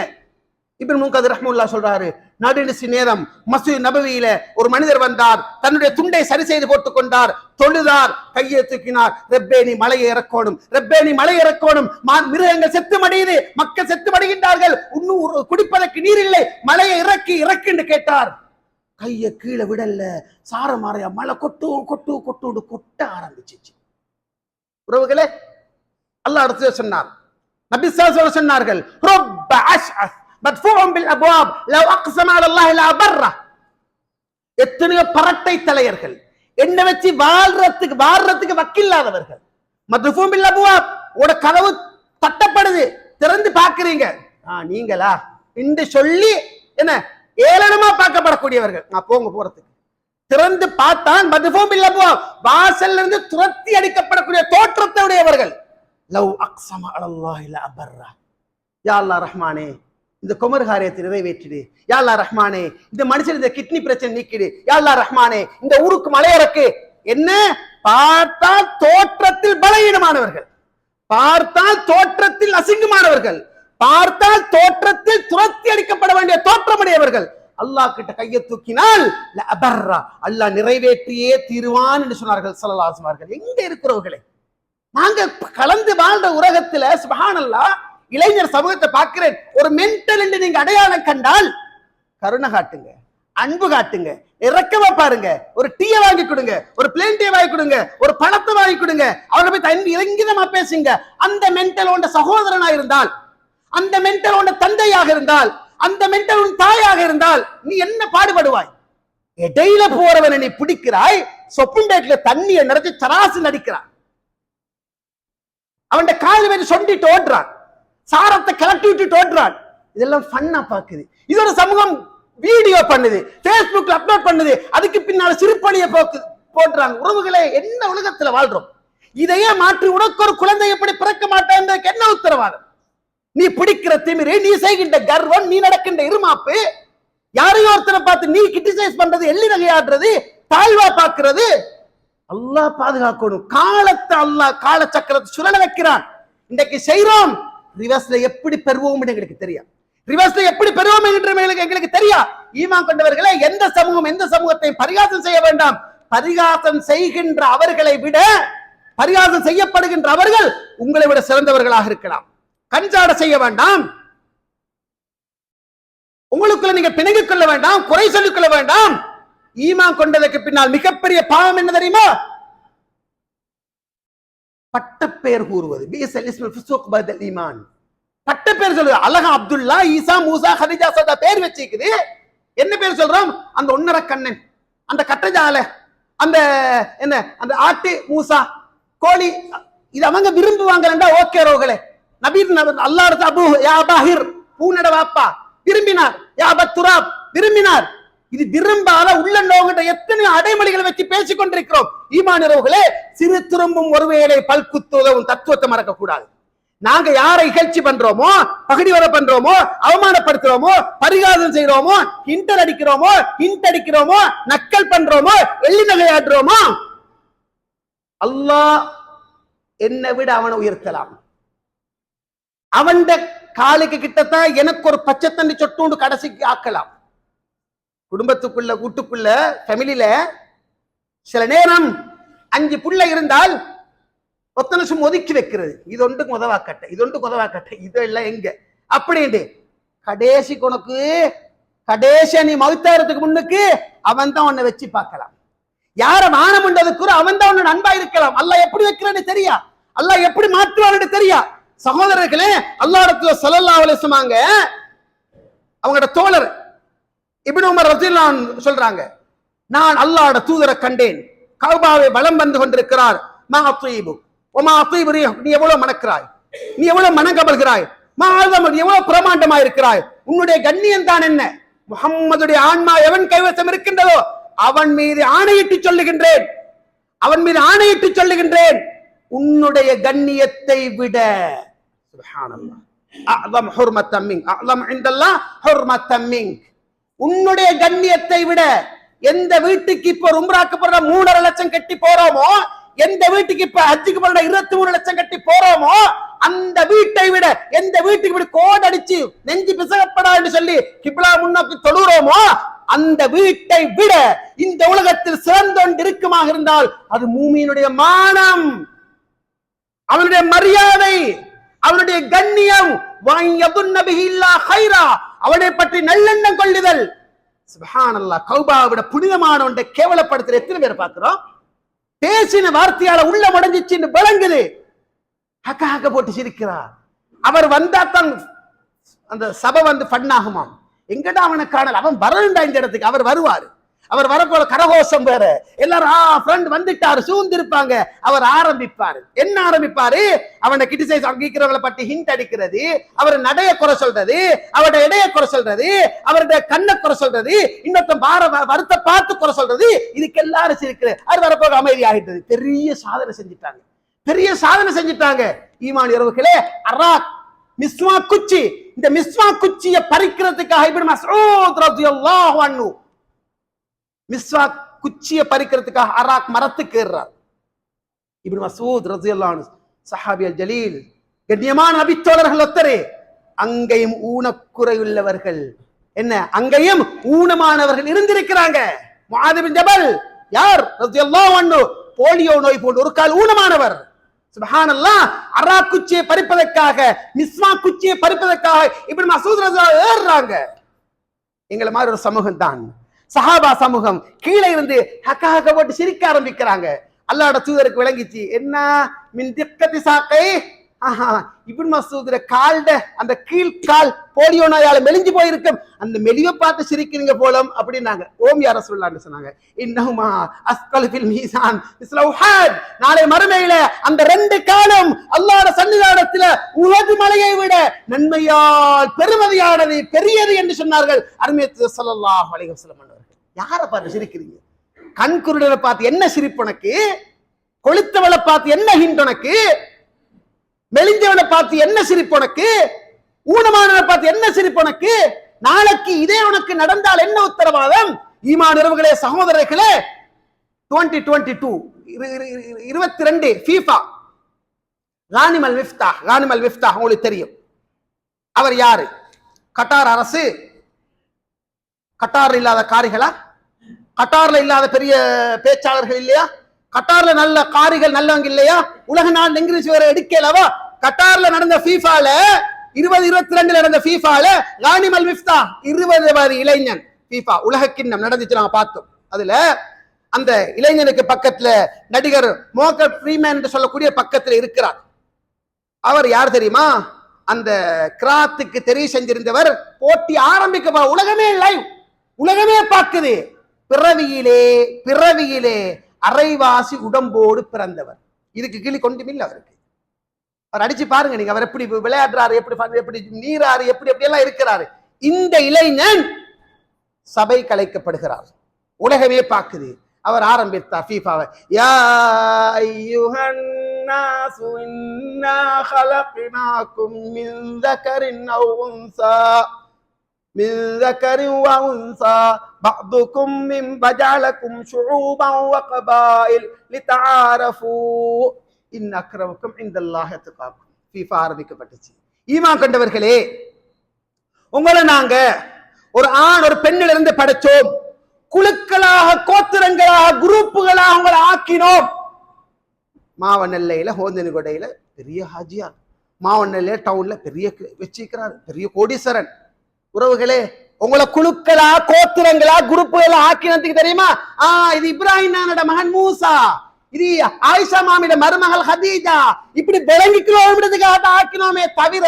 இப்னு முன்கதிர் ரஹ்மத்துல்லாஹ் சொல்றாரு, நடுநிசி நேரம் மஸ்ஜித் நபவியில ஒரு மனிதர் வந்தார், தன்னுடைய துண்டை சரி செய்து போட்டுக் கொண்டார், தொழுதார், கையை தூக்கினார், ரப்பே நீ மலையை இறக்கணும், ரப்பே நீ மலை இறக்கணும், மிருகங்கள் செத்து மடியுது, மக்கள் செத்து மடிகின்றார்கள், இன்னும் குடிப்பதற்கு நீர் இல்லை, மலையை இறக்கு கேட்டார். கையை கீழே விடல, சாரமாறையா மழை கொட்ட ஆரம்பிச்சிச்சு. உறவுகளே, அல்லாஹ் அடுத்து சொன்னார், நபி ஸல்லல்லாஹு அலைஹி சொன்னார்கள், ரப்ப அஷ்அஸ் மத்ஃபூஉன் பில் அப்வாப் லவ் அக்ஸம அலா அல்லாஹ் லா பர்ர. எத்தனையோ பரட்டை தலையர்கள், என்ன வச்சு வாழ்றதுக்கு வக்கில்லாதவர்கள். மத்ஃபூஉன் பில் அப்வாப், உட கதவு தட்டப்படுது, திறந்து பார்க்கறீங்க, நீங்களா என்று சொல்லி என்ன ஏளனமா பார்க்கப்படக்கூடியவர்கள். நான் போறதுக்கு திறந்து பார்த்தான், மத்ஃபூஉன் பில் அப்வாப், வாசல்ல இருந்து துரத்தி அடிக்கப்படக்கூடிய தோற்றத்தை உடையவர்கள். லவ் அக்ஸம அலா அல்லாஹ் லா பர்ர, யா அல்லாஹ் ரஹ்மானே இந்த குமர் காரியத்தை நிறைவேற்றிடு, யா அல்லாஹ் ரஹ்மானே இந்த மனுஷன் இந்த கிட்னி பிரச்சனை நீக்கிடு, யா அல்லாஹ் ரஹ்மானே இந்த ஊருக்கு மலையிறக்கு. என்ன பார்த்தால் தோற்றத்தில் பலவீனமானவர்கள், பார்த்தால் தோற்றத்தில் அசிங்கமானவர்கள், பார்த்தால் தோற்றத்தில் துரத்தி அடிக்கப்பட வேண்டிய தோற்றமுடையவர்கள். அல்லாஹ் கிட்ட கையை தூக்கினால் அல்லாஹ் நிறைவேற்றியே தீருவான் என்று சொன்னார்கள் ஸல்லல்லாஹு அலைஹி வஸல்லம். எங்க இருக்கிறவர்களே, நாங்க கலந்து வாழ்ற உலகத்துல சுப்ஹானல்லாஹ், இளைஞர் சமூகத்தை பார்க்கிறேன், ஒரு மென்டல் என்று நீங்க அடையாளம் கண்டால் கருணை காட்டுங்க, அன்பு காட்டுங்க, இறக்கமா பாருங்க, ஒரு டீயை வாங்கி கொடுங்க, ஒரு பிளேன் டீ வாங்கி கொடுங்க, ஒரு பழத்தை வாங்கி கொடுங்க, அவரை போய் தண்ணி இறங்கிதமா பேசுங்க. அந்த மென்டல் உண்ட சகோதரனா இருந்தால், அந்த மென்டல் உண்ட தந்தையாக இருந்தால், அந்த மென்டல் உன் தாயாக இருந்தால், நீ என்ன பாடுபடுவாய்? இடையில போறவனை நீ பிடிக்கிறாய், சொப்புண்டேட்ல தண்ணியை நிறைச்சு சராசு நடிக்கிறான், அவன் காது வேறு சொண்டிட்டு ஓடுறான், சாரத்தை கிளட்டி விட்டு ஓடுறான். இதெல்லாம் ஃபன்னா பாக்குது. இது ஒரு சமூகம் வீடியோ பண்ணுது, பேஸ்புக்ல அப்லோட் பண்ணுது, அதுக்கு பின்னால சிறுபணிய போடுறாங்க. உறவுகளே, என்ன உலகத்துல வாழ்றோம்? இதையே மாற்றி உனக்கு ஒரு குழந்தை எப்படி பிறக்க மாட்டேன் என்ன உத்தரவாதம்? நீ பிடிக்கிற திமிரு, நீ செய்கின்ற கர்வம், நீ நடக்கின்ற இருமாப்பு, யாரையோ ஒருத்தரை பார்த்து நீ கிரிட்டிசைஸ் பண்றது, எள்ளி நகையாடுறது, தாழ்வா பாக்குறது, அல்லாஹ் பாதுகாக்கணும். காலத்தை அல்லாஹ் கால சக்கரத்தை சுழல வைக்கிறான். இன்றைக்கு செய்யறோம், ரிவர்ஸ்ல எப்படி பெறுவோம் எங்களுக்கு தெரியும், ரிவர்ஸ்ல எப்படி பெறுவோம் எங்களுக்கு தெரியா. ஈமான் கொண்டவர்களே, எந்த சமூகத்தை பரிகாசம் செய்ய வேண்டாம். பரிகாசம் செய்கின்ற அவர்களை விட, பரிகாசம் செய்யப்படுகின்ற அவர்கள் உங்களை விட சிறந்தவர்களாக இருக்கலாம். கஞ்சாட செய்ய வேண்டாம், உங்களுக்குள்ள நீங்க பிணங்கிக் கொள்ள வேண்டாம், குறை சொல்லிக் கொள்ள வேண்டாம். ஈமான் கொண்டதற்கு பின்னால் மிகப்பெரிய பாவம் என்ன தெரியுமா? பட்டப்பெயர் கூறுவது. பட்டப்பெயர் சொல்லுது. அழகா அப்துல்லா, ஈசா, மூசா, ஹதிஜா, சதா பேர் வச்சிருக்குது. என்ன பேர் சொல்றோம்? அந்த ஒன்னர கண்ணன், அந்த கட்டஜால, அந்த என்ன, அந்த ஆட்டு மூசா, கோழி, இது அவங்க விரும்புவாங்க. ஓகே ரோகளே, நபீர் அல்லாஹ் அபு யா பாஹிர் பூனட வாப்பா விரும்பினார், யா பத்துராப் விரும்பினார். இது விரும்பாத உள்ள நோங்கிட்ட எத்தனை அடைமொழிகளை வச்சு பேசிக் கொண்டிருக்கிறோம். ஈமானியர்களே, சிறு திரும்பும் ஒருவேளை பல்குத்துவதும் தத்துவத்தை மறக்க கூடாது. நாங்க யாரை இகழ்ச்சி பண்றோமோ, பகுதி வர பண்றோமோ, அவமானப்படுத்துறோமோ, பரிகாசம் செய்யறோமோ, ஹிண்டர் அடிக்கிறோமோ, நக்கல் பண்றோமோ, எள்ளி நகையாடுறோமோ, அல்லாஹ் என்னை விட அவனை உயர்த்தலாம். அவன் காலுக்கு கிட்டத்தான் எனக்கு ஒரு பச்சை தண்ணி சொட்டு கடைசிக்கு ஆக்கலாம். குடும்பத்துக்குள்ள, வீட்டுக்குள்ள, ஃபேமிலியில சில நேரம் 5 புள்ள இருந்தால் ஒத்தனை சும்மா ஒதுக்கி வைக்கிறது. இது ஒன்று உதவாக்கட்டை, இது ஒன்று உதவாக்கட்டை, இதெல்லாம் எங்க அப்படின்ட்டு கடைசி உனக்கு கடைசியா நீ மௌத்தாரத்துக்கு முன்னுக்கு அவன் தான் உன்னை வச்சு பார்க்கலாம். யார மானம் உண்டதுக்கு அவன் தான் உன்னை அன்பா இருக்கலாம். அல்லாஹ் எப்படி வைக்கிறான்னு தெரியா, அல்லாஹ் எப்படி மாற்றுவான்னு தெரியா. சகோதரர்களே, அல்லாஹ்விடத்துல ஸல்லல்லாஹு அலைஹி வஸல்லம் அவங்களோட தோழர் இப்னு உமர் ரலியல்லாஹு அன்ஹு சொல்றாங்க, நான் அல்லாஹ்வோட தூதரை கண்டேன், கஅபாவை வலம் வந்து கொண்டிருக்கிறார். மா அத்தீபு வமா அத்தீபு ரீஹ், நீ எவ்வளவு மணக்கிறாய், நீ எவ்வளவு மணங்கமல்கிறாய், மா ஆதம், நீ எவ்வளவு பிரமாண்டமா இருக்கிறாய், உன்னுடைய கண்ணியம் தான் என்ன. முஹம்மதுடைய ஆன்மா எவன் கைவசம் இருக்கின்றதோ அவன் மீது ஆணையிட்டு சொல்லுகின்றேன், அவன் மீது ஆணையிட்டு சொல்லுகின்றேன், உன்னுடைய கண்ணியத்தை விட சுப்ஹானல்லாஹ் அஅலம் ஹுர்மத்தம் மின்க், அஅலம் இன்தல்லாஹ் ஹுர்மத்தம் மின்க், உன்னுடைய கண்ணியத்தை விட. எந்த வீட்டுக்கு இப்ப உம்ராக்கு போற 3.5 லட்சம் கட்டி போறோமோ, எந்த வீட்டுக்கு இப்ப ஹஜ்ஜுக்கு போற 23 லட்சம் கட்டி போறோமோ, அந்த வீட்டை விட, எந்த வீட்டுக்கு இப்படி கோட் அடிச்சு நெஞ்சு பிசகப்படான்னு சொல்லி கிப்லா முன்னோக்கி தொழுறோமோ, அந்த வீட்டை விட இந்த உலகத்தில் சிறந்தொன்று இருக்குமாக இருந்தால் அது மூமியினுடைய மானம், அவனுடைய மரியாதை, அவனுடைய கண்ணியம். அவனை பற்றி நல்லெண்ணம் கொள்ளுதல். சுப்ஹானல்லாஹ், கௌபாவை விட புனிதமான ஒன்றை கேவலப்படுத்துற எத்தனை பேர் பார்க்கிறோம். பேசின வார்த்தையால உள்ள முடஞ்சிச்சுன்னு விளங்குது, ஹக்க ஹக்க போட்டு சிரிக்கிறார். அவர் வந்தா தான் அந்த சபை வந்து பண்ணாகுமாம். எங்கடா அவனை காணல, அவன் வரண்டா இந்த இடத்துக்கு, அவர் வருவாரு. அவர் வரப்போற கரகோஷம் வேற, எல்லாரும் ஃப்ரெண்ட் வந்துட்டாரு சூழ்ந்திருப்பாங்க. அவர் ஆரம்பிப்பாரு. என்ன ஆரம்பிப்பாரு? அவனை கிரிட்டிசைஸ் அங்கிக்கிறவங்களை பற்றி ஹிண்ட் அடிக்கிறது, அவர் நடைய குறை சொல்றது, அவருடைய இடைய குறை சொல்றது, அவருடைய கண்ணை குறை சொல்றது, இன்னொருத்தன் வருத்த பார்த்து குறை சொல்றது, இதுக்கு எல்லாரும் சிரிக்கிற. அவர் வரப்போக அமைதி ஆகிட்டது. பெரிய சாதனை செஞ்சுட்டாங்க, பெரிய சாதனை செஞ்சுட்டாங்க. ஈமான் இரவுகளே, அராக் மிஸ்வா குச்சி, இந்த மிஸ்வா குச்சியை பறிக்கிறதுக்காக இப்னு மஸ்ஊத் ரலியல்லாஹு அன்ஹு மிஸ்வா குச்சியை பறிக்கிறதுக்காக அராக் மரத்துக்கு ஏறுறார். இப்னு மஸ்ஊத் ரலியல்லாஹு அன்ஹு சஹாபியல் ஜலீல், கண்ணியமான நபித்தோழர்கள் ஒத்தரே. அங்கேயும் ஊனக்குறையுள்ளவர்கள், என்ன அங்கேயும் ஊனமானவர்கள் இருந்திருக்கிறாங்க. முஆத் பின் ஜபல் யார் ரலியல்லாஹு அன்ஹு, போலியோ நோய் போன்ற ஒரு கால் ஊனமானவர். சுப்ஹானல்லாஹ், அராக் குச்சியை பறிப்பதற்காக, மிஸ்வா குச்சியை பறிப்பதற்காக இப்னு மஸ்ஊத் ரலியல்லாஹு ஏறுறாங்க. எங்களை மாதிரி ஒரு சமூகம் தான் சஹாபா சமூகம். கீழே இருந்து ஹக்கா ஹக்க போட்டு சிரிக்க ஆரம்பிக்கிறாங்க. அல்லாஹ்வோட தூதருக்கு விளங்கிச்சு, என்ன மின் திக்கத்தி சாக்கை, இப்னு மஸ்ஊத் கால்ட அந்த கீழ்கால் போலியோ நோயால மெலிஞ்சு போயிருக்கும், அந்த மெலிவை பார்த்து சிரிக்கிறீங்க போலும் அப்படின்னாங்க. ஓம் யா ரசூலுல்லாஹ்னு சொன்னாங்க. இன்னஹுமா அஸ்கல் ஃபில் மீசான் இஸ்லௌஹத், நாளை மறுமையில அந்த 2 காலும் அல்லாஹ்வோட சன்னிதானத்துல உஹது மலையை விட நன்மையால் பெருமதியானது, பெரியது என்று சொன்னார்கள் அருமையத்து ஸல்லல்லாஹு அலைஹி வஸல்லம் அவர்கள். யாரை பார்த்து சிரிக்கிறீங்க? கண் குருடரை பார்த்து என்ன சிரிப்பு உனக்கு? கொளுத்தவளை பார்த்து என்ன ஹிண்ட் உனக்கு? மெலிஞ்சவனை பார்த்து என்ன சிரிப்பு உனக்கு? ஊனமானவனை பார்த்து என்ன சிரிப்பு உனக்கு? நாளைக்கு இதே உனக்கு நடந்தால் என்ன உத்தரவாதம்? ஈமான் இரவுகளே, சகோதரர்களே, 2022 22 ஃபீஃபா கானிம் அல் மிஃப்தாஹ் உங்களுக்கு தெரியும். அவர் யாரு? கட்டார் அரசு. கட்டார்ல இல்லாத காரிகளா? கட்டார்ல இல்லாத பெரிய பேச்சாளர்கள் இல்லையா? கட்டார்ல நல்ல காரிகள் நல்லவங்க இல்லையா? உலக நாடு இங்கிலீஷ் வேற எடுக்கலவா? கட்டார்ல நடந்த ஃபீஃபால 2022 நடந்த ஃபீஃபால கானிம் அல் மிஃப்தாஹ் 20 வயது இளைஞன் ஃபீஃபா உலக கிண்ணம் நடந்துச்சு, நாங்க பார்த்தோம். அதுல அந்த இளைஞனுக்கு பக்கத்துல நடிகர் மோர்கன் ஃப்ரீமேன் என்று சொல்லக்கூடிய பக்கத்துல இருக்கிறார். அவர் யார் தெரியுமா? அந்த கிராத்துக்கு தெரிவு செஞ்சிருந்தவர். போட்டி ஆரம்பிக்க உலகமே லைவ், உலகமே பார்க்குது. பிறவியிலே அரைவாசி உடம்போடு பிறந்தவர். இதுக்கு கீழே கொண்டுமில்லை அவருக்கு. அவர் அடிச்சு பாருங்க நீங்க, அவர் எப்படி விளையாடுறாரு, எப்படி நீராறு, எப்படி எல்லாம் இருக்கிறாரு. இந்த இளைஞன் சபை கலைக்கப்படுகிறார், உலகமே பார்க்குது. அவர் ஆரம்பித்தார் ஃபீஃபாவை. யா அய்யுஹன் நாசு இன்னா ஹலக்னாகும் மின் ذكرின் அவ் உன்ஸா மின் ذكرின் வ உன்ஸா பஅதுகும் மின் பஜலகும் ஷுஊபன் வ கபாயில் லிதஆரஃபு இன் அக்ரமக்கும் இன்தல்லாஹி அத்காக்கும். ஃபீஃபா ஆரம்பிக்கப்பட்டுச்சு. ஈமான் கொண்டவர்களே, உங்களை நாங்க ஒரு ஆண் ஒரு பெண்ணிலிருந்து படைச்சோம். குழுக்களாக, கோத்திரங்களாக, குரூப்புகளாக உங்களை ஆக்கினோம். மாவனெல்லையில ஹோந்தனிகொடையில பெரிய ஹாஜியார், மாவனெல்லையில டவுன்ல பெரிய வச்சிருக்கிறார், பெரிய கோடீஸ்வரன். உறவுகளே, உங்களை குழுக்களா, கோத்திரங்களா, குரூப்புகளா ஆக்கினதுக்கு தெரியுமா? இது இப்ராஹிம் நானோட மகன் மூசா, இது ஆயிஷா மாமியோட மருமகள் ஹதீஜா, இப்படி விளங்கிக்கிறோம்ன்றதுக்காக ஆக்கினோமே தவிர,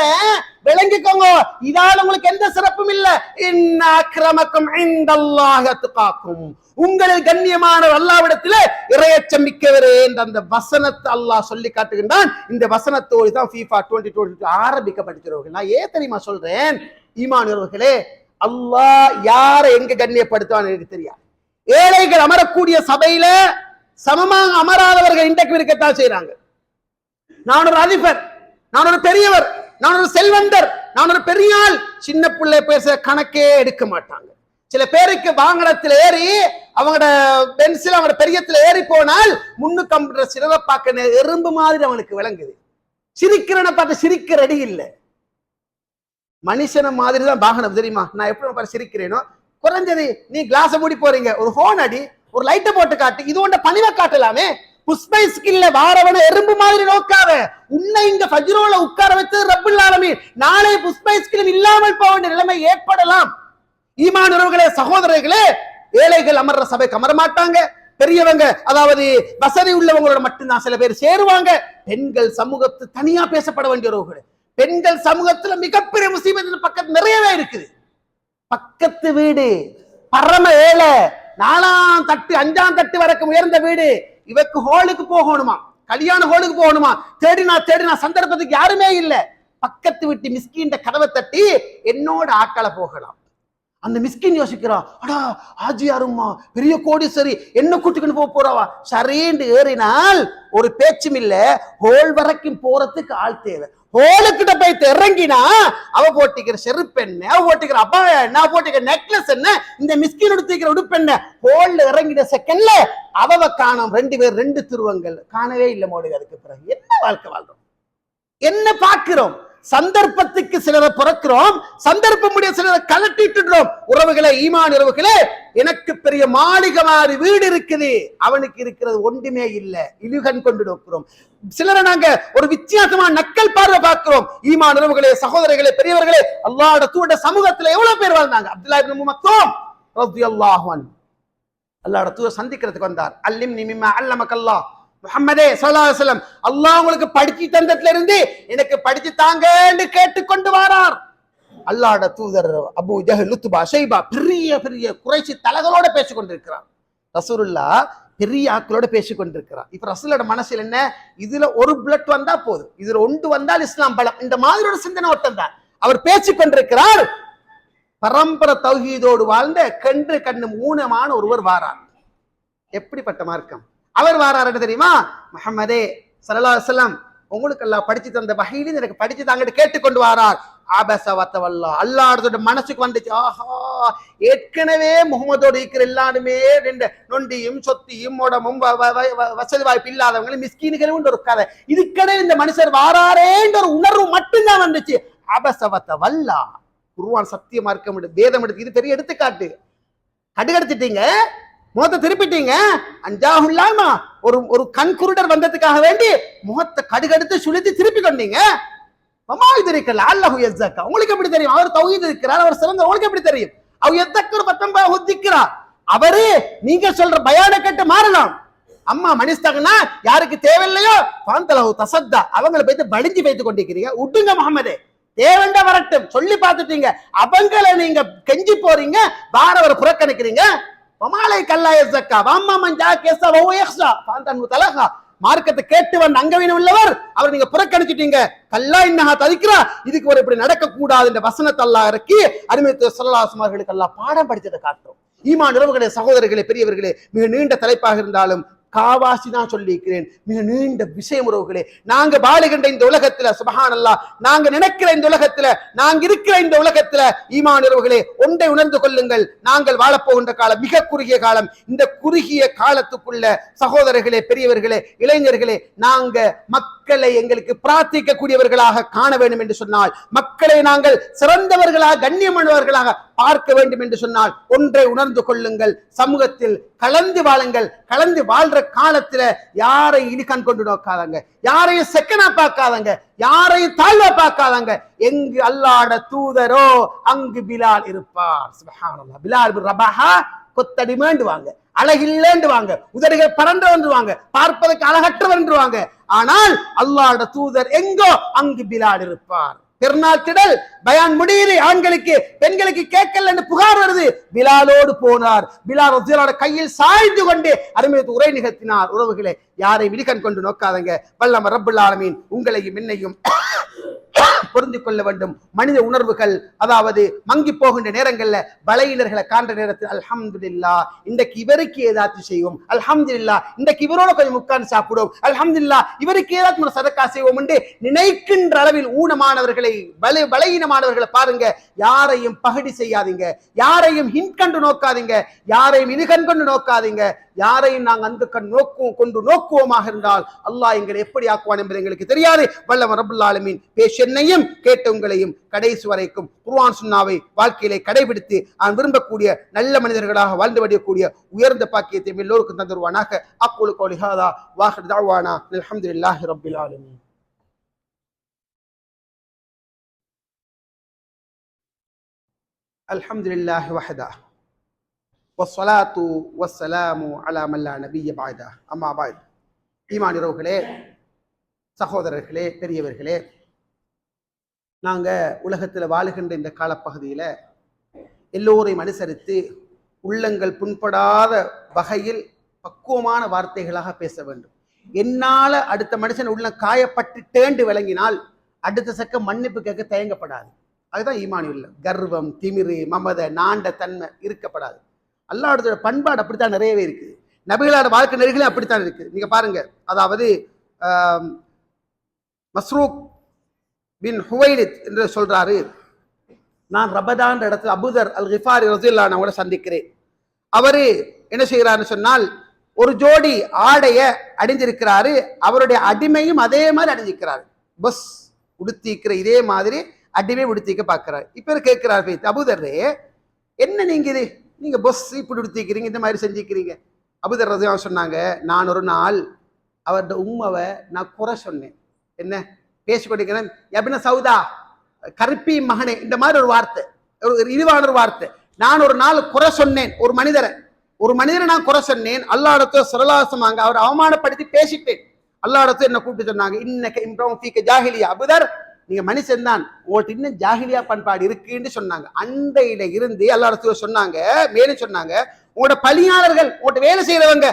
விளங்கிக்கோங்க, இதால உங்களுக்கு எந்த சிறப்பும் இல்ல. இன்ன அக்ரமக்கும் இன்தல்லாஹி அத்காக்கும், உங்களில் கண்ணியமான அல்லாஹ்விடத்திலே இறையச்சம் மிக்கவரே என்ற அந்த வசனத்தை அல்லாஹ் சொல்லி காட்டுகின்றான். இந்த வசனத்தோடு தான் FIFA 2022 ஆரம்பிக்கப்பட்டிருக்கிறது. நான் ஏன் தெரியுமா சொல்றேன்? ஈமானியர்களே, அல்லாஹ் யாரை எங்க கண்ணியப்படுத்துவான்னு எனக்கு தெரியாது. ஏழைகள் அமரக்கூடிய சபையில சமமாக அமராதவர்கள் இன்றைக்கு இருக்கத்தான் செய்யறாங்க. நான் ஒரு அதிபர், நான் ஒரு பெரியவர், நான் ஒரு செல்வந்தர், நான் ஒரு பெரியாள், சின்ன பிள்ளை பேச கணக்கே எடுக்க மாட்டாங்க. சில பேருக்கு வாகனத்தில் ஏறி அவங்களோட பென்சில் அவங்களோட பெரியத்துல ஏறி போனால் முன்னுக்கு அம்புற சிறவை பார்க்க எறும்பு மாதிரி அவனுக்கு விளங்குது. சிரிக்கிறனை பார்த்து சிரிக்க ரெடி இல்லை. மனுஷனை மாதிரி தான் வாகனம் தெரியுமா? நான் எப்படி பார்த்து சிரிக்கிறேனோ, குறைஞ்சது நீ கிளாஸை மூடி போறீங்க, ஒரு ஹோன் அடி, ஒரு லைட்டை போட்டு காட்டு, இது ஒன்ற பணிவை காட்டலாமே. புஷ்பை ஸ்கில்ல வாரவன எறும்பு மாதிரி நோக்காத. உன்னை இங்க ஃபஜ்ரோல உட்கார வச்சு ரப்புல் ஆலமீன் நாளை புஷ்பை ஸ்கில் இல்லாமல் போக வேண்டிய நிலைமை ஏற்படலாம். ஈமான் உறவுகளே, சகோதரர்களே, ஏழைகள் அமர்ற சபைக்கு அமர மாட்டாங்க. பெரியவங்க, அதாவது வசதி உள்ளவங்களோட மட்டும்தான் சில பேர் சேருவாங்க. பெண்கள் சமூகத்து தனியா பேசப்பட வேண்டிய உறவுகள். பெண்கள் சமூகத்துல மிகப்பெரிய முசீபத் பக்கத்து நிறையவே இருக்குது. பக்கத்து வீடு பரம ஏழை, 4ஆம் தட்டு 5ஆம் தட்டு வரைக்கும் உயர்ந்த வீடு, இவக்கு ஹோலுக்கு போகணுமா, கல்யாண ஹோலுக்கு போகணுமா, தேடினா சந்தர்ப்பத்துக்கு யாருமே இல்ல. பக்கத்து வீட்டு மிஸ்கின் கதவை தட்டி என்னோட ஆட்களை போகலாம். அந்த மிஸ்கின் யோசிக்கிறான், அடா ஆஜியாருமா பெரிய கோடீஸ்வரி, என்ன கூட்டுக்குன்னு போறவா, சரின்னு ஏறினால் ஒரு பேச்சும் இல்ல. ஹோல் வரைக்கும் போறதுக்கு ஆள் தேவை. ஹோலுக்கிட்ட போய் இறங்கினா அவ போட்டிக்கிற செருப்பு என்ன, அவ போட்டிக்கிற அபாய என்ன, அவ போட்டிக்கிற நெக்லஸ் என்ன, இந்த மிஸ்கின் எடுத்துக்கிற உடுப்பு என்ன, ஹோல்ல இறங்கின செகண்ட்ல அவ காணும். 2 பேர் 2 துருவங்கள் காணவே இல்லை மோடி. அதுக்கு பிறகு என்ன வாழ்க்கை வாழ்றோம், என்ன பார்க்கிறோம்? சந்தர்ப்பத்துக்கு சிலரை பிறக்கிறோம், சந்தர்ப்பம் முடிய சிலரை கலட்டிட்டுறோம். உறவுகளே, ஈமான் உறவுகளே, எனக்கு பெரிய மாளிகை மாதிரி வீடு இருக்குது, அவனுக்கு இருக்கிறது ஒன்றுமே இல்லை. இழுகன் கொண்டு நோக்கிறோம். சிலரை நாங்க ஒரு வித்தியாசமான நக்கல் பார்வை பார்க்கிறோம். ஈமான் உறவுகளே, சகோதரர்களே, பெரியவர்களே, அல்லாஹ்வுடைய தூதர் சமூகத்துல எவ்வளவு பேர் வாழ்ந்தாங்க. அப்துல்லாஹ் இப்னு மக்தூம் ரலியல்லாஹு அன்ஹு அல்லாஹ்வுடைய தூதர் சந்திக்கிறதுக்கு வந்தார். அல்லிம்னி மிம்மா அல்லமக்கல்லாஹ், முஹம்மதே ஸல்லல்லாஹு அலைஹி வஸல்லம், அல்லாஹ் உங்களுக்கு படிச்சு தந்ததுல இருந்து எனக்கு படிச்சு தாங்கன்னு கேட்டுக்கொண்டு வரார். அல்லாஹ்வுடைய தூதர் அபூ ஜஹல், உத்பா, ஷைபா பெரிய பெரிய குறைஷி தலைகளோட பேசிக் கொண்டிருக்கிறார். ரசூலுல்லாஹ் பெரிய ஆட்களோட பேசிக் கொண்டிருக்கிறார். இப்ப ரசூலோட மனசுல என்ன, இதுல ஒரு பிளட் வந்தா போதும், இதுல ஒன்று வந்தால் இஸ்லாம் பலம், இந்த மாதிரி ஒரு சிந்தனை ஓட்டம் தான். அவர் பேசிக் கொண்டிருக்கிறார். பரம்பரை தௌஹீதோடு வாழ்ந்த கண்ணு ஊனமான ஒருவர் வாரார். எப்படிப்பட்ட மார்க்கம் அவர் வாராரு தெரியுமா? முஹம்மதே ஸல்லல்லாஹு அலைஹி வஸல்லம், உங்களுக்கு எல்லாம் படிச்சு தந்த வஹீல எனக்கு படிச்சு தாங்கன்னு கேட்டுக்கொண்டு வாரார். ஆபஸ வத்தவல்லா, அல்லாஹ்வோட மனசுக்கு வந்துச்சு, ஆஹா ஏற்கனவே முகமதோடு இருக்கிற எல்லாருமே நொண்டியும் சொத்தியும் உடமும் வசதி வாய்ப்பு இல்லாதவங்களும் மிஸ்கீன்களும் ஒரு கதை, இதுக்கடை இந்த மனுஷர் வாராரேன்ற ஒரு உணர்வு மட்டும்தான் வந்துச்சு. ஆபஸ வத்தவல்லா, குர்ஆன் சத்தியமா இருக்க முடியும், வேதம் எடுத்து, இது பெரிய எடுத்துக்காட்டு. கடுகடுத்துட்டீங்க, முகத்தை திருப்பிட்டீங்க. அஞ்சாஹுல்லாமா, ஒரு கண் குருடர் வந்ததுக்காக வேண்டி முகத்தை கடுகடுத்து சுழித்து திருப்பி கொண்டீங்க. உங்களுக்கு எப்படி தெரியும் அவர் தௌஹீத் இருக்கிறார், அவர் சிறந்த, உங்களுக்கு எப்படி தெரியும்? அவரு நீங்க சொல்ற பயான கேட்டு மாறலாம். அம்மா மனிஸ்தகனா யாருக்கு தேவையில்லையோ பாந்தலஹு தசத்தா, அவங்களை போய் பழிஞ்சு வைத்து கொண்டிருக்கிறீங்க. விட்டுங்க முஹம்மதே, தேவண்ட வரட்டும் சொல்லி பார்த்துட்டீங்க, அவங்களை நீங்க கெஞ்சி போறீங்க, வாரவரை புறக்கணிக்கிறீங்க. வமாலை கல்லாய ஜக்கா வம்மா மன் ஜா கேஸா வஹுவ யக்ஷா ஃபஅன்த முதலஹா, மார்க்கத்தை கேட்டு அங்கவீனம் உள்ளவர், அவர் நீங்க புறக்கணிச்சிட்டீங்க. கல்லா இன்னஹா ததிக்ரா, இதுக்கு ஒரு இப்படி நடக்க கூடாது என்ற வசனத்தை அல்லாஹ் இறக்கி அருமை ஸல்லல்லாஹு அலைஹி வஸல்லம் அல்லாஹ் பாடம் படித்ததை காட்டும். ஈமான் உறவுகளே, சகோதரர்களே, பெரியவர்களே, மிக நீண்ட தலைப்பாக இருந்தாலும் காவாசி தான் சொல்லியிருக்கிறேன். மிக நீண்ட விஷயம் உறவுகளே. நாங்க வாழுகின்ற இந்த உலகத்துல சுப்ஹானல்லாஹ், நாங்க நினைக்கிற இந்த உலகத்துல, நாங்க இருக்கிற இந்த உலகத்துல ஈமான் உறவுகளே, ஒன்றை உணர்ந்து கொள்ளுங்கள். நாங்கள் வாழப்போகின்ற காலம் மிக குறுகிய காலம். இந்த குறுகிய காலத்துக்குள்ள சகோதரர்களே, பெரியவர்களே, இளைஞர்களே, நாங்க மக்களை எங்களுக்கு பிரார்த்திக்க கூடியவர்களாக காண வேண்டும் என்று சொன்னால், மக்களை நாங்கள் சிறந்தவர்களாக கண்ணியமானவர்களாக பார்க்க வேண்டும் என்று சொன்னால் ஒன்றை உணர்ந்து கொள்ளுங்கள். சமூகத்தில் கலந்து வாழுங்கள். கலந்து வாழ்ற காலத்துல யாரையும் இழிக்கண் கொண்டு நோக்காதங்க, யாரையும் செக்கனா பார்க்காதங்க, யாரையும் தாழ்வா பார்க்காதங்க. எங்கு அல்லாஹ்வுடைய தூதரோ அங்கு பிலால் இருப்பார். சுப்ஹானல்லாஹ். பிலால் பின் ரபாஹா கொத்தடி மேண்டுவாங்க, அழகில்லேண்டுவாங்க, உதடுகள் பறந்து வந்துருவாங்க, பார்ப்பதற்கு அழகற்ற வந்துருவாங்க. ஆனால் அல்லாஹ்வுடைய தூதர் எங்கோ அங்கு பிலால் இருப்பார். பெருநாள் திடல் பயான் முடியுது, ஆண்களுக்கு பெண்களுக்கு கேட்கல புகார் வருது. பிலாலோடு போனார். பிலால் ரலியல்லாஹு அன்ஹு கையில் சாய்ந்து கொண்டு அருமையத்து உரை நிகழ்த்தினார். உறவுகளே, யாரை விழிகண் கொண்டு நோக்காதங்க. வல்லம ரப்புல் ஆலமீன் உங்களையும் என்னையும் பொருந்திக் கொள்ள வேண்டும். மனித உணர்வுகள் அதாவது மங்கி போகின்ற நேரங்கள்ல பலையினர்களை காண்ற நேரத்தில் அல்ஹம்துலில்லாஹ் இன்றைக்கு இவருக்கு ஏதாச்சும் செய்வோம், அல்ஹம்துலில்லாஹ் இன்றைக்கு இவரோட கொஞ்சம் உட்கார்ந்து சாப்பிடுவோம், அல்ஹம்துலில்லாஹ் இவருக்கு ஏதாச்சும் ஒரு சதக்கா செய்வோம் என்று நினைக்கின்ற அளவில் ஊனமானவர்களை பலையினமானவர்களை பாருங்க. யாரையும் பகடி செய்யாதீங்க, யாரையும் ஹின்கண்டு நோக்காதீங்க, யாரையும் இதுகண் கொண்டு நோக்காதீங்க. யாரையும் நாங்கள் அந்த கண் கொண்டு நோக்குவோமாக இருந்தால் அல்லாஹ் எங்களை எப்படி ஆக்குவான் என்பது எங்களுக்கு தெரியாது. வல்லவன் ரப்புல் ஆலமீன் பேச்சென்னையும் கேட்ட உங்களையும் கடைசி வரைக்கும் குர்ஆன் சுன்னாவை வாழ்க்கையிலே கடைபிடித்து அவன் விரும்பக்கூடிய நல்ல மனிதர்களாக வாழ்ந்து வடியக்கூடிய உயர்ந்த பாக்கியத்தை எல்லோருக்கும் தந்துருவானாக. அக்கூலு கௌலி ஹாதா வாஹிர் தஅவானா அல்ஹம்துலில்லாஹி ரப்பில் ஆலமீன். அல்ஹம்துலில்லாஹி வஹதா வஸ்ஸலாத்து வஸ்ஸலாமு அலா மன் லா நபிய்ய பஅதா. அம்மா பஅத். ஈமான் உறவுகளே, சகோதரர்களே, பெரியவர்களே, நாங்க உலகத்துல வாழுகின்ற இந்த காலப்பகுதியில எல்லோரையும் அனுசரித்து உள்ளங்கள் புண்படாத வகையில் பக்குவமான வார்த்தைகளாக பேச வேண்டும். என்னால அடுத்த மனுஷன் உள்ள காயப்பட்டுட்டேண்டு விளங்கினால் அடுத்த சக்க மன்னிப்பு கேட்க தயங்கப்படாது. அதுதான் ஈமான் இல்லை. கர்வம், திமிரு, மமத, நாண்ட தன்மை இருக்கப்படாது. அல்லாஹ்வுடைய பண்பாடு அப்படித்தான் நிறையவே இருக்குது. நபிகளோட வாழ்க்கை நெறிகளும் அப்படித்தான் இருக்குது. நீங்க பாருங்க, அதாவது மஸ்ரூக் பின் ஹுவைலித் என்று சொல்றாரு, நான் ரபதான் இடத்துல அபூதர் அல் கிஃபாரி ரலியல்லாஹு அன்ஹு அவங்களை சந்திக்கிறேன். அவரு என்ன செய்யறாருன்னு சொன்னால் ஒரு ஜோடி ஆடைய அணிஞ்சிருக்கிறாரு. அவருடைய அடிமையும் அதே மாதிரி அணிஞ்சிருக்கிறாரு. பஸ் உடுத்திக்கிற இதே மாதிரி அடிமை உடுத்திக்க பார்க்கிறாரு. இப்ப கேட்கிறார், அபூதர்ரே என்ன நீங்க இது, நீங்க பஸ் இப்படி உடுத்திக்கிறீங்க, இந்த மாதிரி செஞ்சுக்கிறீங்க. அபூதர் ரலியல்லாஹு அன்ஹு சொன்னாங்க, நான் ஒரு நாள் அவருடைய உம்மாவை நான் குறை சொன்னேன். என்ன பேசிக்கொண்டிருக்கிறேன், எபின சவுதா, கருப்பி மகனே, இந்த மாதிரி ஒரு வார்த்தை, ஒரு இழிவான ஒரு வார்த்தை. நான் ஒரு நாள் குறை சொன்னேன். ஒரு மனிதரை நான் குறை சொன்னேன். அல்லாஹ்வுடைய ஸல்லல்லாஹு அவர் அவமானப்படுத்தி பேசிட்டேன். அல்லாஹ்வுடைய என்ன கூப்பிட்டு சொன்னாங்க, இன்னக இம்ரவுன் ஃபீக ஜாஹிலியா, அபூதர் நீங்க மனுஷன் தான், உங்கள்ட்ட இன்னும் ஜாஹிலியா பண்பாடு இருக்குன்னு சொன்னாங்க. அண்டையில இருந்து அல்லாஹ் சொன்னாங்க, மேலும் சொன்னாங்க, உங்களோட பணியாளர்கள், உங்கள்ட்ட வேலை செய்யறவங்க,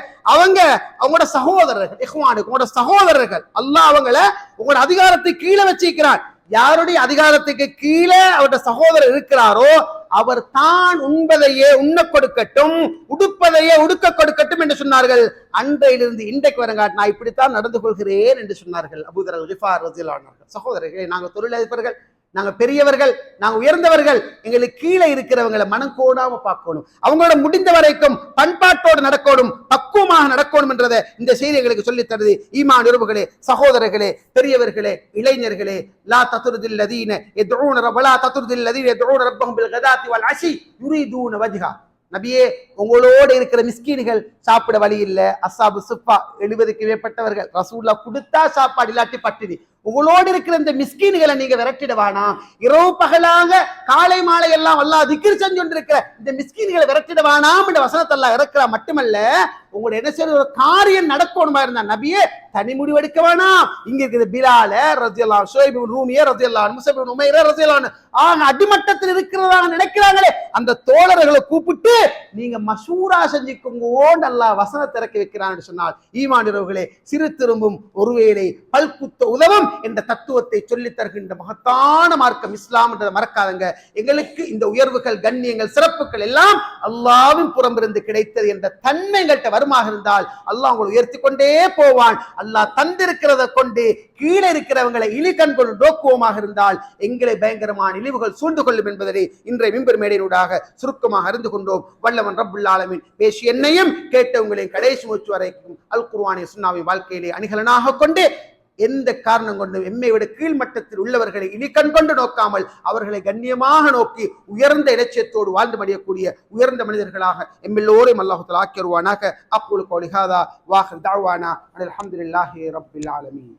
அவங்களோட சகோதரர்கள், இஹ்வானுக்கு உங்களோட சகோதரர்கள், அல்லாஹ் அவங்கள உங்களோட அதிகாரத்துக்கு கீழே வச்சிருக்கிறார். யாருடைய அதிகாரத்துக்கு கீழே அவருடைய சகோதரர் இருக்கிறாரோ அவர் தான் உண்பதையே உண்ண கொடுக்கட்டும், உடுப்பதையே உடுக்க கொடுக்கட்டும் என்று சொன்னார்கள். அன்றையிலிருந்து இன்றைக்கு வரங்காட் நான் இப்படித்தான் நடந்து கொள்கிறேன் என்று சொன்னார்கள் அபூதர் அல் கிஃபார் ரலியல்லாஹு அன்ஹு. சகோதரர்களே, நாங்கள் தொழிலதிபர்கள், நாங்க பெரியவர்கள், நாங்க உயர்ந்தவர்கள், எங்களுக்கு கீழே இருக்கிறவங்களை மனம் கோடாம பார்க்கணும். அவங்களோட முடிந்த வரைக்கும் பண்பாட்டோடு நடக்கணும், பக்குவமாக நடக்கணும் என்றதை இந்த செய்தி எங்களுக்கு சொல்லித் தருது. ஈமான் உறவுகளே, சகோதரர்களே, பெரியவர்களே, இளைஞர்களே, லா தத்ருதில் லதீன யதுஊன வலா தத்ருதில் லதீன யதுஊன ரப்பஹும் பில் கதாத்தி வல் அஷி யுரீதுன வஜ்ஹா. நபியே, உங்களோடு இருக்கிற மிஸ்கீன்கள் சாப்பிட வழி இல்ல, அஸ்ஸாபு சுஃபா 70க்கு மேற்பட்டவர்கள், ரசூலுல்லாஹ் கொடுத்தா சாப்பாடு இல்லாட்டி பட்டினி. உங்களோடு இருக்கிற இந்த மிஸ்கீன்களை நீங்க விரட்டிடுவானா, இரவு பகலாக காலை மாலை எல்லாம் அல்லாஹ் திக்ர் செஞ்சு கொண்டிருக்கிற இந்த மிஸ்கீன்களை விரட்டிடுவானாம் என்ற வசனத்தை அல்லாஹ் இறக்குறா. மட்டுமல்ல, உங்களுடைய என்ன செய்ய ஒரு காரியம் நடக்கணுமா இருந்தா நபியே தனி முடிவு எடுக்க வேணாம். இங்க இருக்குது பிலால ரலியல்லாஹு, ஷுஐப் இப்னு ரூமிய ரலியல்லாஹு, முஸஅப் இப்னு உமைர ரலியல்லாஹு, அடிமட்டத்தில் இருக்கிறதா நினைக்கிறாங்களே அந்த தோழர்களை கூப்பிட்டு நீங்க மஷூரா செஞ்சுக்கோங்க அல்லாஹ் வசனத்தை இறக்கி வைக்கிறான்னு சொன்னால், ஈமானியர்களே, சிறு திரும்பும் ஒருவேளை பல்குத்த உதவும் என்ற தத்துவத்தை சொல்லித் தருகின்ற மகத்தான மார்க்கம் இஸ்லாம் என்றதை மறக்காதங்க. எங்களுக்கு இந்த உயர்வுகள், கண்ணியங்கள், சிறப்புகள் எல்லாம் அல்லாஹ்வின் புறமிருந்து கிடைத்தது என்ற தன்மை எங்கள்கிட்ட வருமாக இருந்தால் அல்லாஹ் உங்களை உயர்த்தி கொண்டே போவான். அல்லாஹ் தந்திருக்கிறத கொண்டு கீழே இருக்கிறவங்களை இழிகண் கொண்டு நோக்குவோமாக இருந்தால் எங்களை பயங்கரமான இழிவுகள் சூழ்ந்து கொள்ளும் என்பதை இன்றைய மிம்பர் மேடையினூடாக சுருக்கமாக அறிந்து கொண்டோம். வல்லவன் ரப்புல் ஆலமீன் பேசி என்னையும் கேட்டவங்களையும் கடைசி மூச்சு வரைக்கும் அல் குர்ஆனை சுன்னாவை வாழ்க்கையிலே அணிகலனாக கொண்டு எந்த காரணம் கொண்டும் எம்மை விட கீழ்மட்டத்தில் உள்ளவர்களை இழிகண் கொண்டு நோக்காமல் அவர்களை கண்ணியமாக நோக்கி உயர்ந்த இலட்சியத்தோடு வாழ்ந்து மடியக்கூடிய உயர்ந்த மனிதர்களாக எம்மெல்லோரையும் அல்லாஹ் தஆலா ஆக்கி வருவானாக. அக்கூலு கௌலி ஹாதா வ ஆகிரு தஅவானா அல்ஹம்துலில்லாஹி ரப்பில் ஆலமீன்.